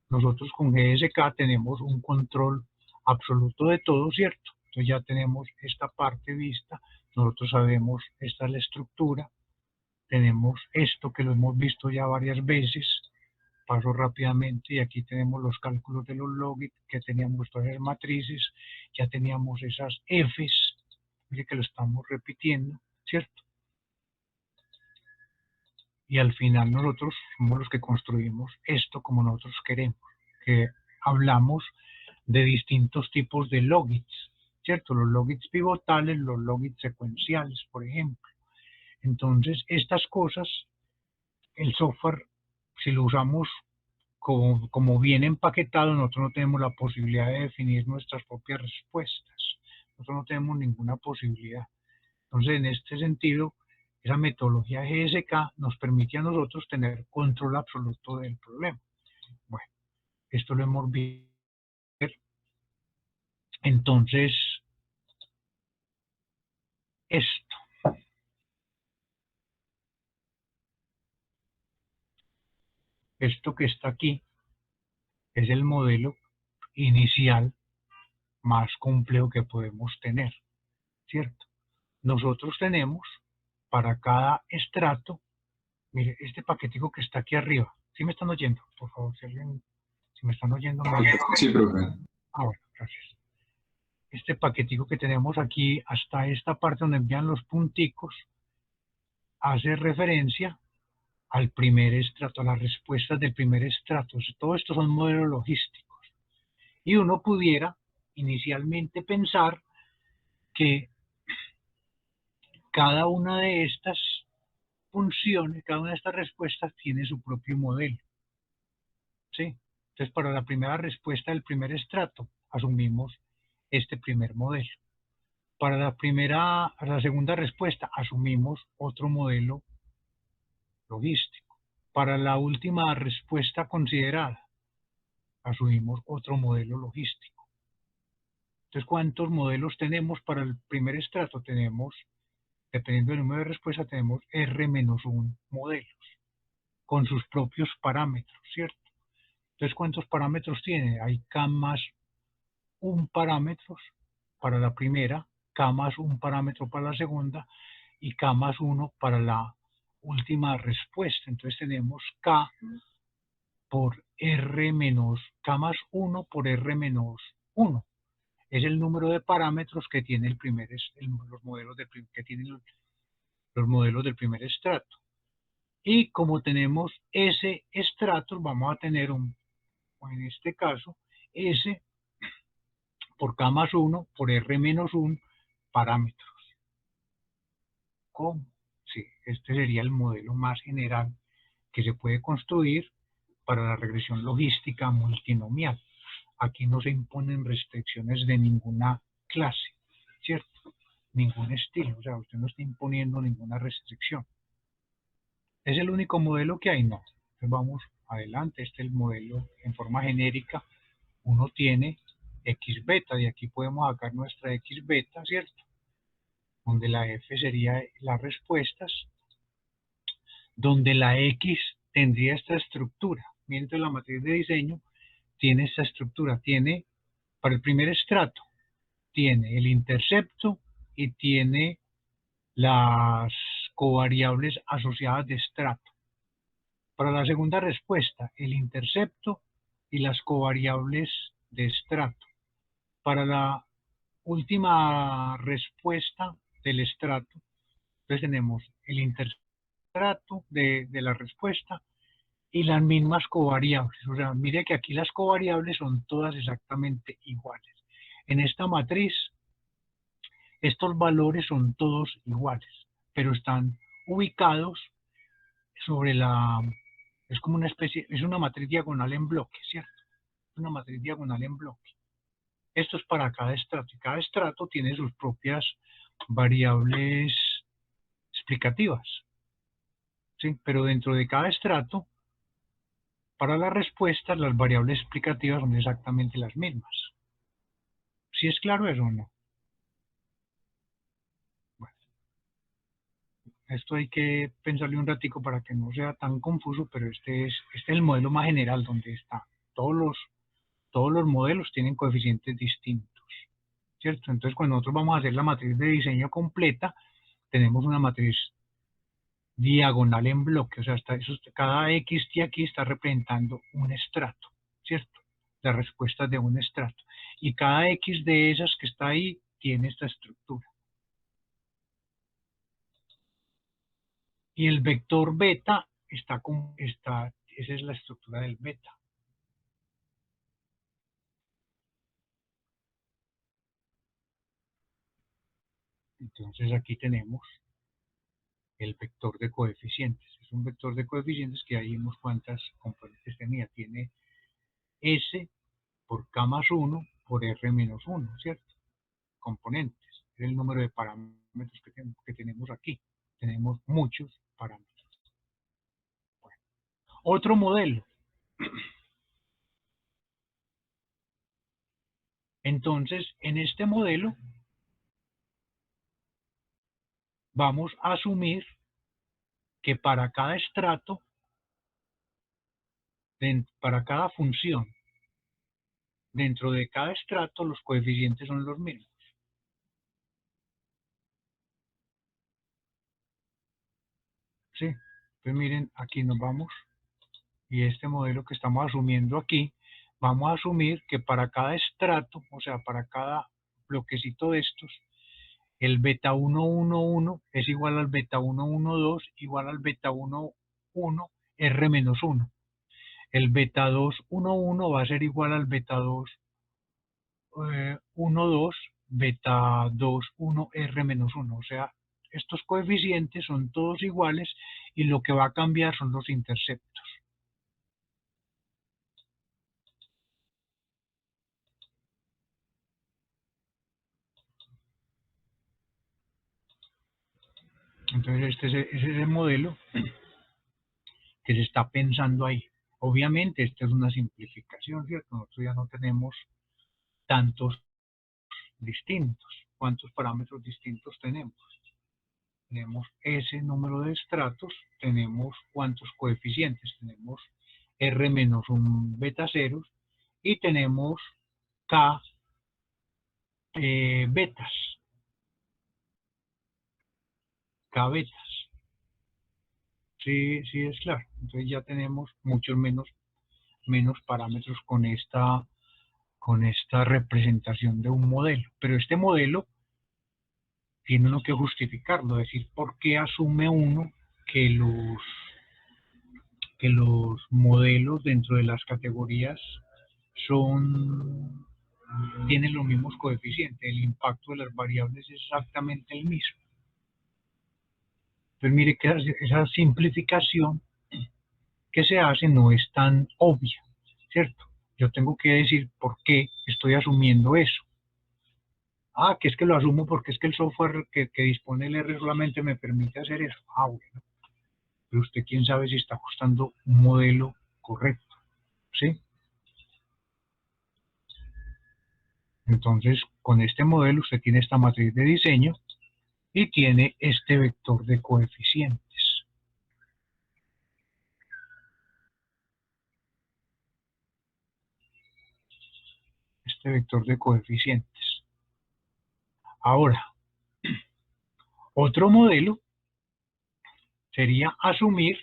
[SPEAKER 1] Nosotros con GSK tenemos un control absoluto de todo, ¿cierto? Entonces ya tenemos esta parte vista, nosotros sabemos, esta es la estructura, tenemos esto que lo hemos visto ya varias veces, paso rápidamente y aquí tenemos los cálculos de los logit, que teníamos todas las matrices, ya teníamos esas Fs, mire que lo estamos repitiendo, ¿cierto? Y al final nosotros somos los que construimos esto como nosotros queremos, que hablamos de distintos tipos de logits, ¿cierto? Los logits pivotales, los logits secuenciales, por ejemplo. Entonces, estas cosas, el software, si lo usamos como bien empaquetado, nosotros no tenemos la posibilidad de definir nuestras propias respuestas. Nosotros no tenemos ninguna posibilidad. Entonces, en este sentido, esa metodología GSK nos permite a nosotros tener control absoluto del problema. Bueno, esto lo hemos visto. Entonces, esto. Esto que está aquí es el modelo inicial más complejo que podemos tener, ¿cierto? Nosotros tenemos para cada estrato, mire, este paquetico que está aquí arriba, ¿sí me están oyendo? Por favor, si me están oyendo,
[SPEAKER 2] Sí, profe.
[SPEAKER 1] bueno, gracias. Este paquetico que tenemos aquí hasta esta parte donde envían los punticos hace referencia al primer estrato, a las respuestas del primer estrato. Todo esto son modelos logísticos. Y uno pudiera inicialmente pensar que cada una de estas funciones, cada una de estas respuestas tiene su propio modelo, ¿sí? Entonces, para la primera respuesta del primer estrato, asumimos este primer modelo. Para la segunda respuesta, asumimos otro modelo logístico. Para la última respuesta considerada, asumimos otro modelo logístico. Entonces, ¿cuántos modelos tenemos para el primer estrato? Tenemos, dependiendo del número de respuestas, tenemos R-1 modelos con sus propios parámetros, ¿cierto? Entonces, ¿cuántos parámetros tiene? Hay K más un parámetros para la primera, K más un parámetro para la segunda y K más uno para la última respuesta. Entonces tenemos K por R menos K más 1 por R menos 1. Es el número de parámetros que tiene los modelos que tienen los modelos del primer estrato. Y como tenemos ese estrato, vamos a tener en este caso, S por K más 1 por R menos 1 parámetros. ¿Cómo? Sí, este sería el modelo más general que se puede construir para la regresión logística multinomial. Aquí no se imponen restricciones de ninguna clase, ¿cierto? Ningún estilo, o sea, usted no está imponiendo ninguna restricción. ¿Es el único modelo que hay? No. Entonces vamos adelante, este es el modelo en forma genérica. Uno tiene X beta, y aquí podemos sacar nuestra X beta, ¿cierto? Donde la F sería las respuestas, donde la X tendría esta estructura, mientras la matriz de diseño tiene esta estructura, tiene, para el primer estrato, tiene el intercepto y tiene las covariables asociadas de estrato. Para la segunda respuesta, el intercepto y las covariables de estrato. Para la última respuesta del estrato, entonces tenemos el interstrato de la respuesta y las mismas covariables. O sea, mire que aquí las covariables son todas exactamente iguales. En esta matriz, estos valores son todos iguales, pero están ubicados sobre es como una especie, es una matriz diagonal en bloque, ¿cierto? Es una matriz diagonal en bloque. Esto es para cada estrato, y cada estrato tiene sus propias variables explicativas, ¿sí? Pero dentro de cada estrato, para las respuestas, las variables explicativas son exactamente las mismas. ¿Sí es claro eso o no? Bueno, esto hay que pensarle un ratico para que no sea tan confuso, pero este es el modelo más general donde está. Todos los modelos tienen coeficientes distintos, ¿cierto? Entonces, cuando nosotros vamos a hacer la matriz de diseño completa, tenemos una matriz diagonal en bloque, o sea, cada X de aquí está representando un estrato, ¿cierto? Las respuestas de un estrato. Y cada X de esas que está ahí tiene esta estructura. Y el vector beta esa es la estructura del beta. Entonces aquí tenemos el vector de coeficientes. Es un vector de coeficientes que ahí vimos cuántas componentes tenía. Tiene S por K más 1 por R menos 1, ¿cierto? Componentes. Es el número de parámetros que tenemos aquí. Tenemos muchos parámetros. Bueno, otro modelo. Entonces, en este modelo vamos a asumir que para cada estrato para cada función, dentro de cada estrato, los coeficientes son los mismos. ¿Sí? Entonces miren, aquí nos vamos, y este modelo que estamos asumiendo aquí, vamos a asumir que para cada estrato, o sea, para cada bloquecito de estos, el beta 111 es igual al beta 112 igual al beta 11 R menos 1. El beta 211 va a ser igual al beta 212 beta 21 R menos 1. O sea, estos coeficientes son todos iguales y lo que va a cambiar son los interceptos. Entonces ese es el modelo que se está pensando ahí. Obviamente esta es una simplificación, ¿cierto? Nosotros ya no tenemos tantos distintos. ¿Cuántos parámetros distintos tenemos? Tenemos ese número de estratos, tenemos cuántos coeficientes, tenemos R menos un beta ceros y tenemos K betas, K betas. Sí, sí es claro. Entonces ya tenemos muchos menos parámetros con esta representación de un modelo. Pero este modelo tiene uno que justificarlo, decir por qué asume uno que los modelos dentro de las categorías tienen los mismos coeficientes, el impacto de las variables es exactamente el mismo. Entonces mire que esa simplificación que se hace no es tan obvia, ¿cierto? Yo tengo que decir por qué estoy asumiendo eso. Ah, que es que lo asumo porque es que el software que dispone el R solamente me permite hacer eso. Ah, bueno. Pero usted quién sabe si está ajustando un modelo correcto, ¿sí? Entonces, con este modelo usted tiene esta matriz de diseño y tiene este vector de coeficientes. Este vector de coeficientes. Ahora, otro modelo sería asumir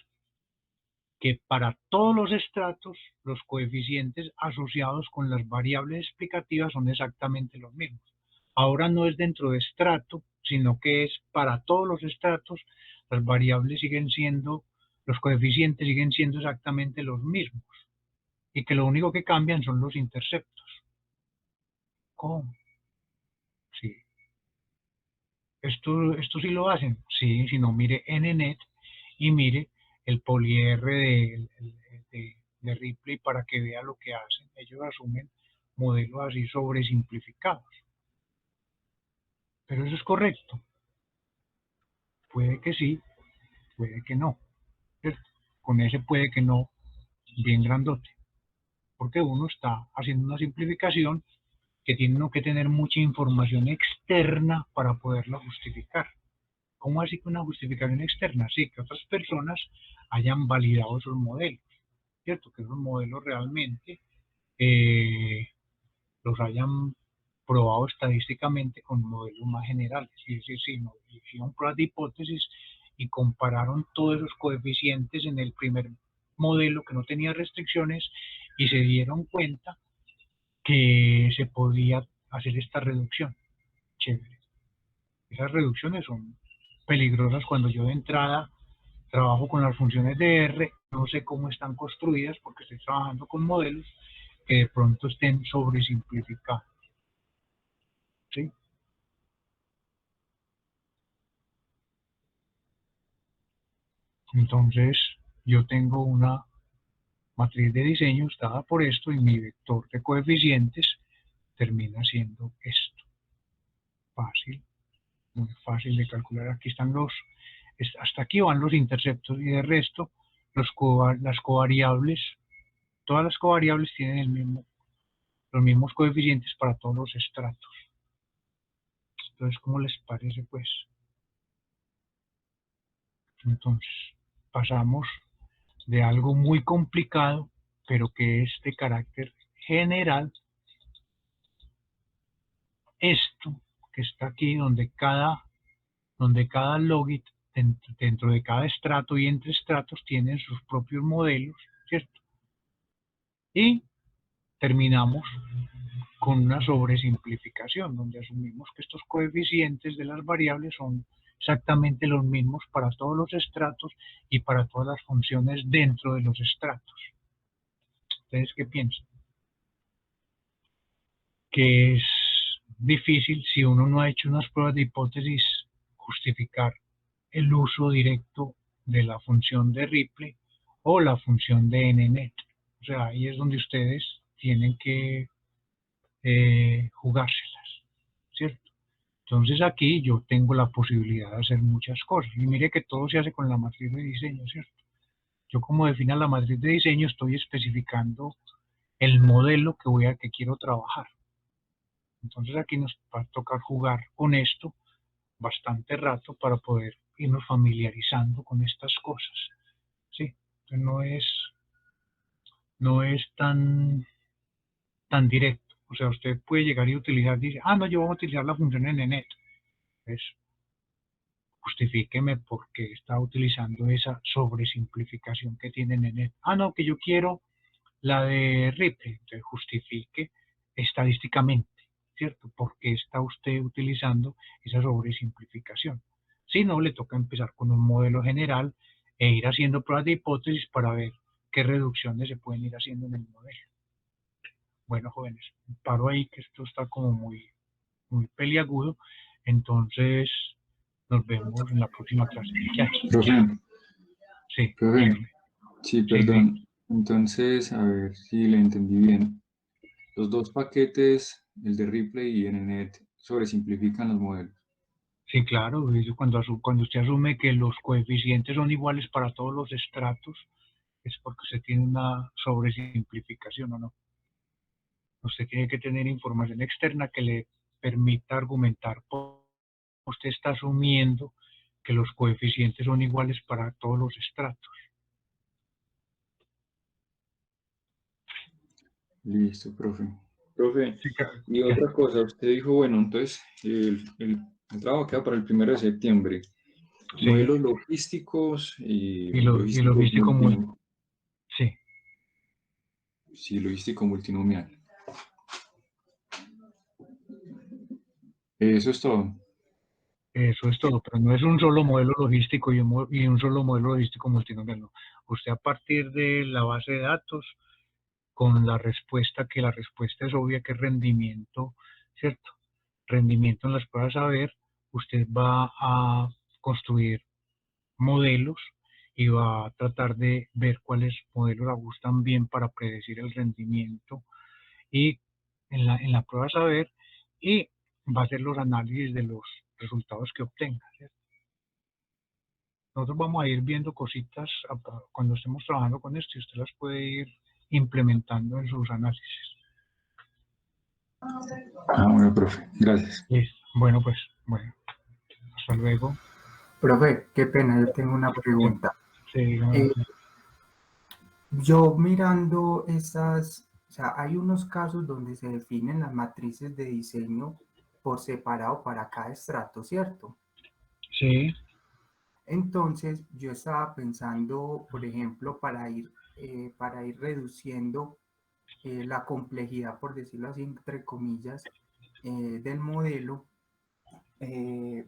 [SPEAKER 1] que para todos los estratos los coeficientes asociados con las variables explicativas son exactamente los mismos. Ahora no es dentro de estrato, sino que es para todos los estratos, las variables siguen siendo, los coeficientes siguen siendo exactamente los mismos y que lo único que cambian son los interceptos. ¿Cómo? Sí. ¿Esto sí lo hacen? Sí, si no, mire NNet y mire el PolyR de Ripley para que vea lo que hacen. Ellos asumen modelos así sobresimplificados. Pero eso es correcto. Puede que sí, puede que no. ¿Cierto? Con ese puede que no, bien grandote. Porque uno está haciendo una simplificación que tiene uno que tener mucha información externa para poderla justificar. ¿Cómo así que una justificación externa? Sí, que otras personas hayan validado esos modelos, ¿cierto? Que esos modelos realmente los hayan probado estadísticamente con modelos más generales. Es decir, si no, hicieron pruebas de hipótesis y compararon todos esos coeficientes en el primer modelo que no tenía restricciones y se dieron cuenta que se podía hacer esta reducción. Chévere. Esas reducciones son peligrosas cuando yo de entrada trabajo con las funciones de R, no sé cómo están construidas porque estoy trabajando con modelos que de pronto estén sobresimplificados. ¿Sí? Entonces, yo tengo una matriz de diseño dada por esto y mi vector de coeficientes termina siendo esto. Fácil, muy fácil de calcular. Aquí están hasta aquí van los interceptos y de resto las covariables, todas las covariables tienen los mismos coeficientes para todos los estratos. Entonces, ¿cómo les parece pues? Entonces, pasamos de algo muy complicado pero que es de carácter general. Esto que está aquí, donde cada logit dentro de cada estrato y entre estratos tienen sus propios modelos, ¿cierto? Y terminamos con una sobresimplificación, donde asumimos que estos coeficientes de las variables son exactamente los mismos para todos los estratos y para todas las funciones dentro de los estratos. ¿Ustedes qué piensan? Que es difícil, si uno no ha hecho unas pruebas de hipótesis, justificar el uso directo de la función de Ripley o la función de NNet. O sea, ahí es donde ustedes tienen que jugárselas, ¿cierto? Entonces aquí yo tengo la posibilidad de hacer muchas cosas. Y mire que todo se hace con la matriz de diseño, ¿cierto? Yo como defina la matriz de diseño estoy especificando el modelo que quiero trabajar. Entonces aquí nos va a tocar jugar con esto bastante rato para poder irnos familiarizando con estas cosas, ¿sí? Entonces no es tan directo. O sea, usted puede llegar y utilizar, dice, no, yo voy a utilizar la función NNet. Entonces, justifíqueme por qué está utilizando esa sobresimplificación que tiene NNet. No, que yo quiero la de Ripley. Entonces, justifique estadísticamente, ¿cierto? ¿Por qué está usted utilizando esa sobresimplificación? Si no, le toca empezar con un modelo general e ir haciendo pruebas de hipótesis para ver qué reducciones se pueden ir haciendo en el modelo. Bueno, jóvenes, paro ahí que esto está como muy peliagudo, entonces nos vemos en la próxima clase.
[SPEAKER 2] Profe,
[SPEAKER 1] Sí,
[SPEAKER 2] profe,
[SPEAKER 1] dígame.
[SPEAKER 2] sí,
[SPEAKER 1] Sí,
[SPEAKER 2] perdón. Entonces, a ver si le entendí bien. Los dos paquetes, el de Ripley y NNet, sobresimplifican los modelos.
[SPEAKER 1] sí, claro, cuando usted asume que los coeficientes son iguales para todos los estratos, es porque usted tiene una sobresimplificación, ¿o no? Usted tiene que tener información externa que le permita argumentar por usted está asumiendo que los coeficientes son iguales para todos los estratos.
[SPEAKER 2] Listo, profe. Profe,
[SPEAKER 1] Sí,
[SPEAKER 2] y otra cosa, usted dijo, bueno, entonces el trabajo queda para el 1 de septiembre.
[SPEAKER 1] sí,
[SPEAKER 2] Modelos logísticos y
[SPEAKER 1] y
[SPEAKER 2] logístico
[SPEAKER 1] logístico muy,
[SPEAKER 2] multinomial.
[SPEAKER 1] sí,
[SPEAKER 2] Sí, logístico multinomial. Eso es todo.
[SPEAKER 1] eso es todo, pero no es un solo modelo logístico y un solo modelo logístico multinomial, no. Usted a partir de la base de datos, con la respuesta, que la respuesta es obvia, que es rendimiento, ¿cierto? Rendimiento en las pruebas a ver, usted va a construir modelos y va a tratar de ver cuáles modelos ajustan bien para predecir el rendimiento y en la prueba saber, y va a hacer los análisis de los resultados que obtenga, ¿cierto? Nosotros vamos a ir viendo cositas cuando estemos trabajando con esto y usted las puede ir implementando en sus análisis.
[SPEAKER 2] Bueno, profe, gracias.
[SPEAKER 1] Listo. Bueno, pues, bueno, hasta luego.
[SPEAKER 3] Profe, qué pena, yo tengo una
[SPEAKER 1] Sí,
[SPEAKER 3] pregunta.
[SPEAKER 1] sí, dígame.
[SPEAKER 3] Eh, yo mirando esas, o sea, hay unos casos donde se definen las matrices de diseño por separado para cada estrato, ¿cierto?
[SPEAKER 1] Sí,
[SPEAKER 3] Entonces, yo estaba pensando, por ejemplo, para ir reduciendo la complejidad, por decirlo así, entre comillas, del modelo,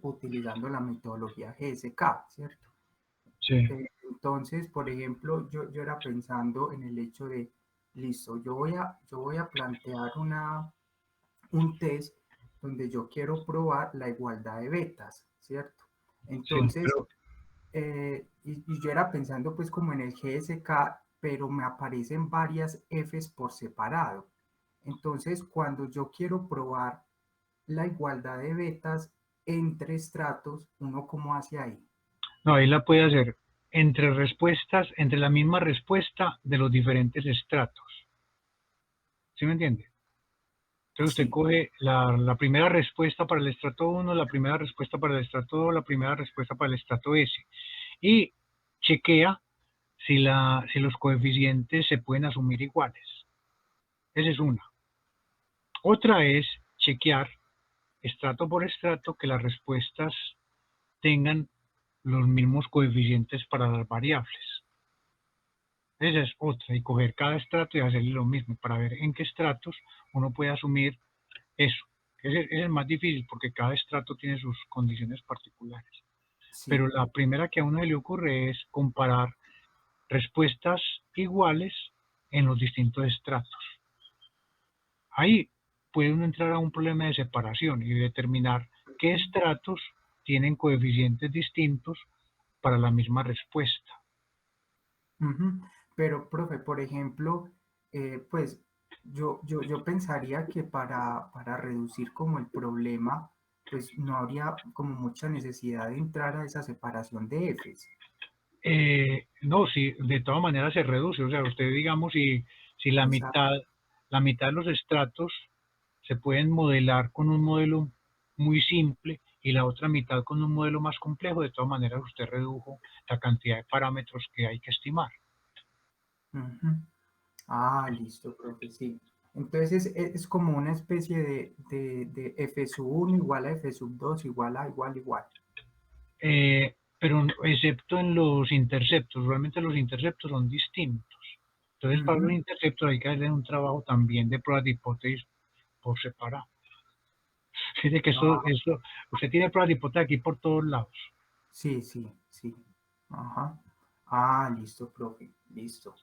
[SPEAKER 3] utilizando la metodología GSK, ¿cierto?
[SPEAKER 1] sí,
[SPEAKER 3] Entonces, por ejemplo, yo era pensando en el hecho de, listo, yo voy a plantear un test donde yo quiero probar la igualdad de betas, ¿cierto?
[SPEAKER 1] sí,
[SPEAKER 3] Entonces,
[SPEAKER 1] pero
[SPEAKER 3] y yo era pensando pues como en el GSK, pero me aparecen varias Fs por separado. Entonces, cuando yo quiero probar la igualdad de betas entre estratos, ¿uno cómo hace ahí?
[SPEAKER 1] no, ahí la puede hacer entre respuestas, entre la misma respuesta de los diferentes estratos. ¿Sí me entiende? Entonces usted
[SPEAKER 3] Sí,
[SPEAKER 1] coge la primera respuesta para el estrato 1, la primera respuesta para el estrato 2, la primera respuesta para el estrato S y chequea si los coeficientes se pueden asumir iguales. Esa es una. Otra es chequear estrato por estrato que las respuestas tengan los mismos coeficientes para las variables. Esa es otra, y coger cada estrato y hacerle lo mismo para ver en qué estratos uno puede asumir eso. Ese es más difícil porque cada estrato tiene sus condiciones particulares.
[SPEAKER 3] Sí.
[SPEAKER 1] Pero la primera que a uno se le ocurre es comparar respuestas iguales en los distintos estratos. Ahí puede uno entrar a un problema de separación y determinar qué estratos tienen coeficientes distintos para la misma respuesta.
[SPEAKER 3] Ujú. Pero, profe, por ejemplo, pues yo pensaría que para reducir como el problema, pues no habría como mucha necesidad de entrar a esa separación de Fs.
[SPEAKER 1] No, sí, de todas maneras se reduce. O sea, usted digamos, si la
[SPEAKER 3] Exacto.
[SPEAKER 1] mitad de los estratos se pueden modelar con un modelo muy simple y la otra mitad con un modelo más complejo, de todas maneras usted redujo la cantidad de parámetros que hay que estimar.
[SPEAKER 3] Ujú. Ah, listo, profe, sí. Entonces es como una especie de f sub 1 igual a f sub 2 igual a igual igual.
[SPEAKER 1] Pero excepto en los interceptos, realmente los interceptos son distintos. Entonces, para los
[SPEAKER 3] Ujú.
[SPEAKER 1] interceptos hay que hacer un trabajo también de pruebas de hipótesis por separado. Fíjese que
[SPEAKER 3] Ah,
[SPEAKER 1] usted tiene pruebas de hipótesis aquí por todos lados.
[SPEAKER 3] sí, sí, sí. Ajá. Ah, listo, profe, listo.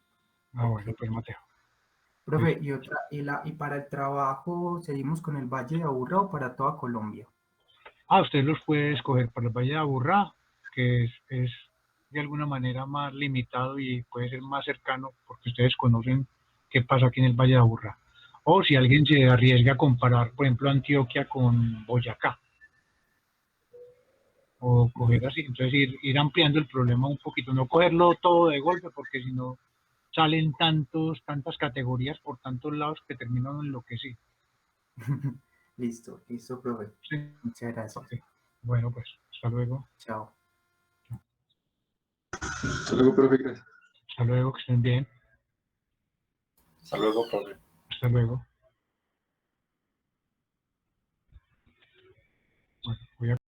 [SPEAKER 1] Ah,
[SPEAKER 3] Ok.
[SPEAKER 1] bueno, pues Mateo.
[SPEAKER 3] Profe,
[SPEAKER 1] Listo.
[SPEAKER 3] y para el trabajo, ¿seguimos con el Valle de Aburrá o para toda Colombia?
[SPEAKER 1] Usted los puede escoger para el Valle de Aburrá, que es de alguna manera más limitado y puede ser más cercano porque ustedes conocen qué pasa aquí en el Valle de Aburrá. O si alguien se arriesga a comparar, por ejemplo, Antioquia con Boyacá, o coger así, entonces ir ampliando el problema un poquito, no cogerlo todo de golpe porque si no salen tantas categorías por tantos lados que terminan enloquecidos.
[SPEAKER 3] Listo, listo, profe.
[SPEAKER 1] Sí,
[SPEAKER 3] Muchas
[SPEAKER 1] ok.
[SPEAKER 3] gracias.
[SPEAKER 1] Bueno, pues, hasta luego.
[SPEAKER 3] Chao.
[SPEAKER 2] Hasta luego, profe, gracias.
[SPEAKER 1] Hasta luego, que estén bien.
[SPEAKER 2] Hasta luego, profe.
[SPEAKER 1] Hasta luego. Bueno, voy a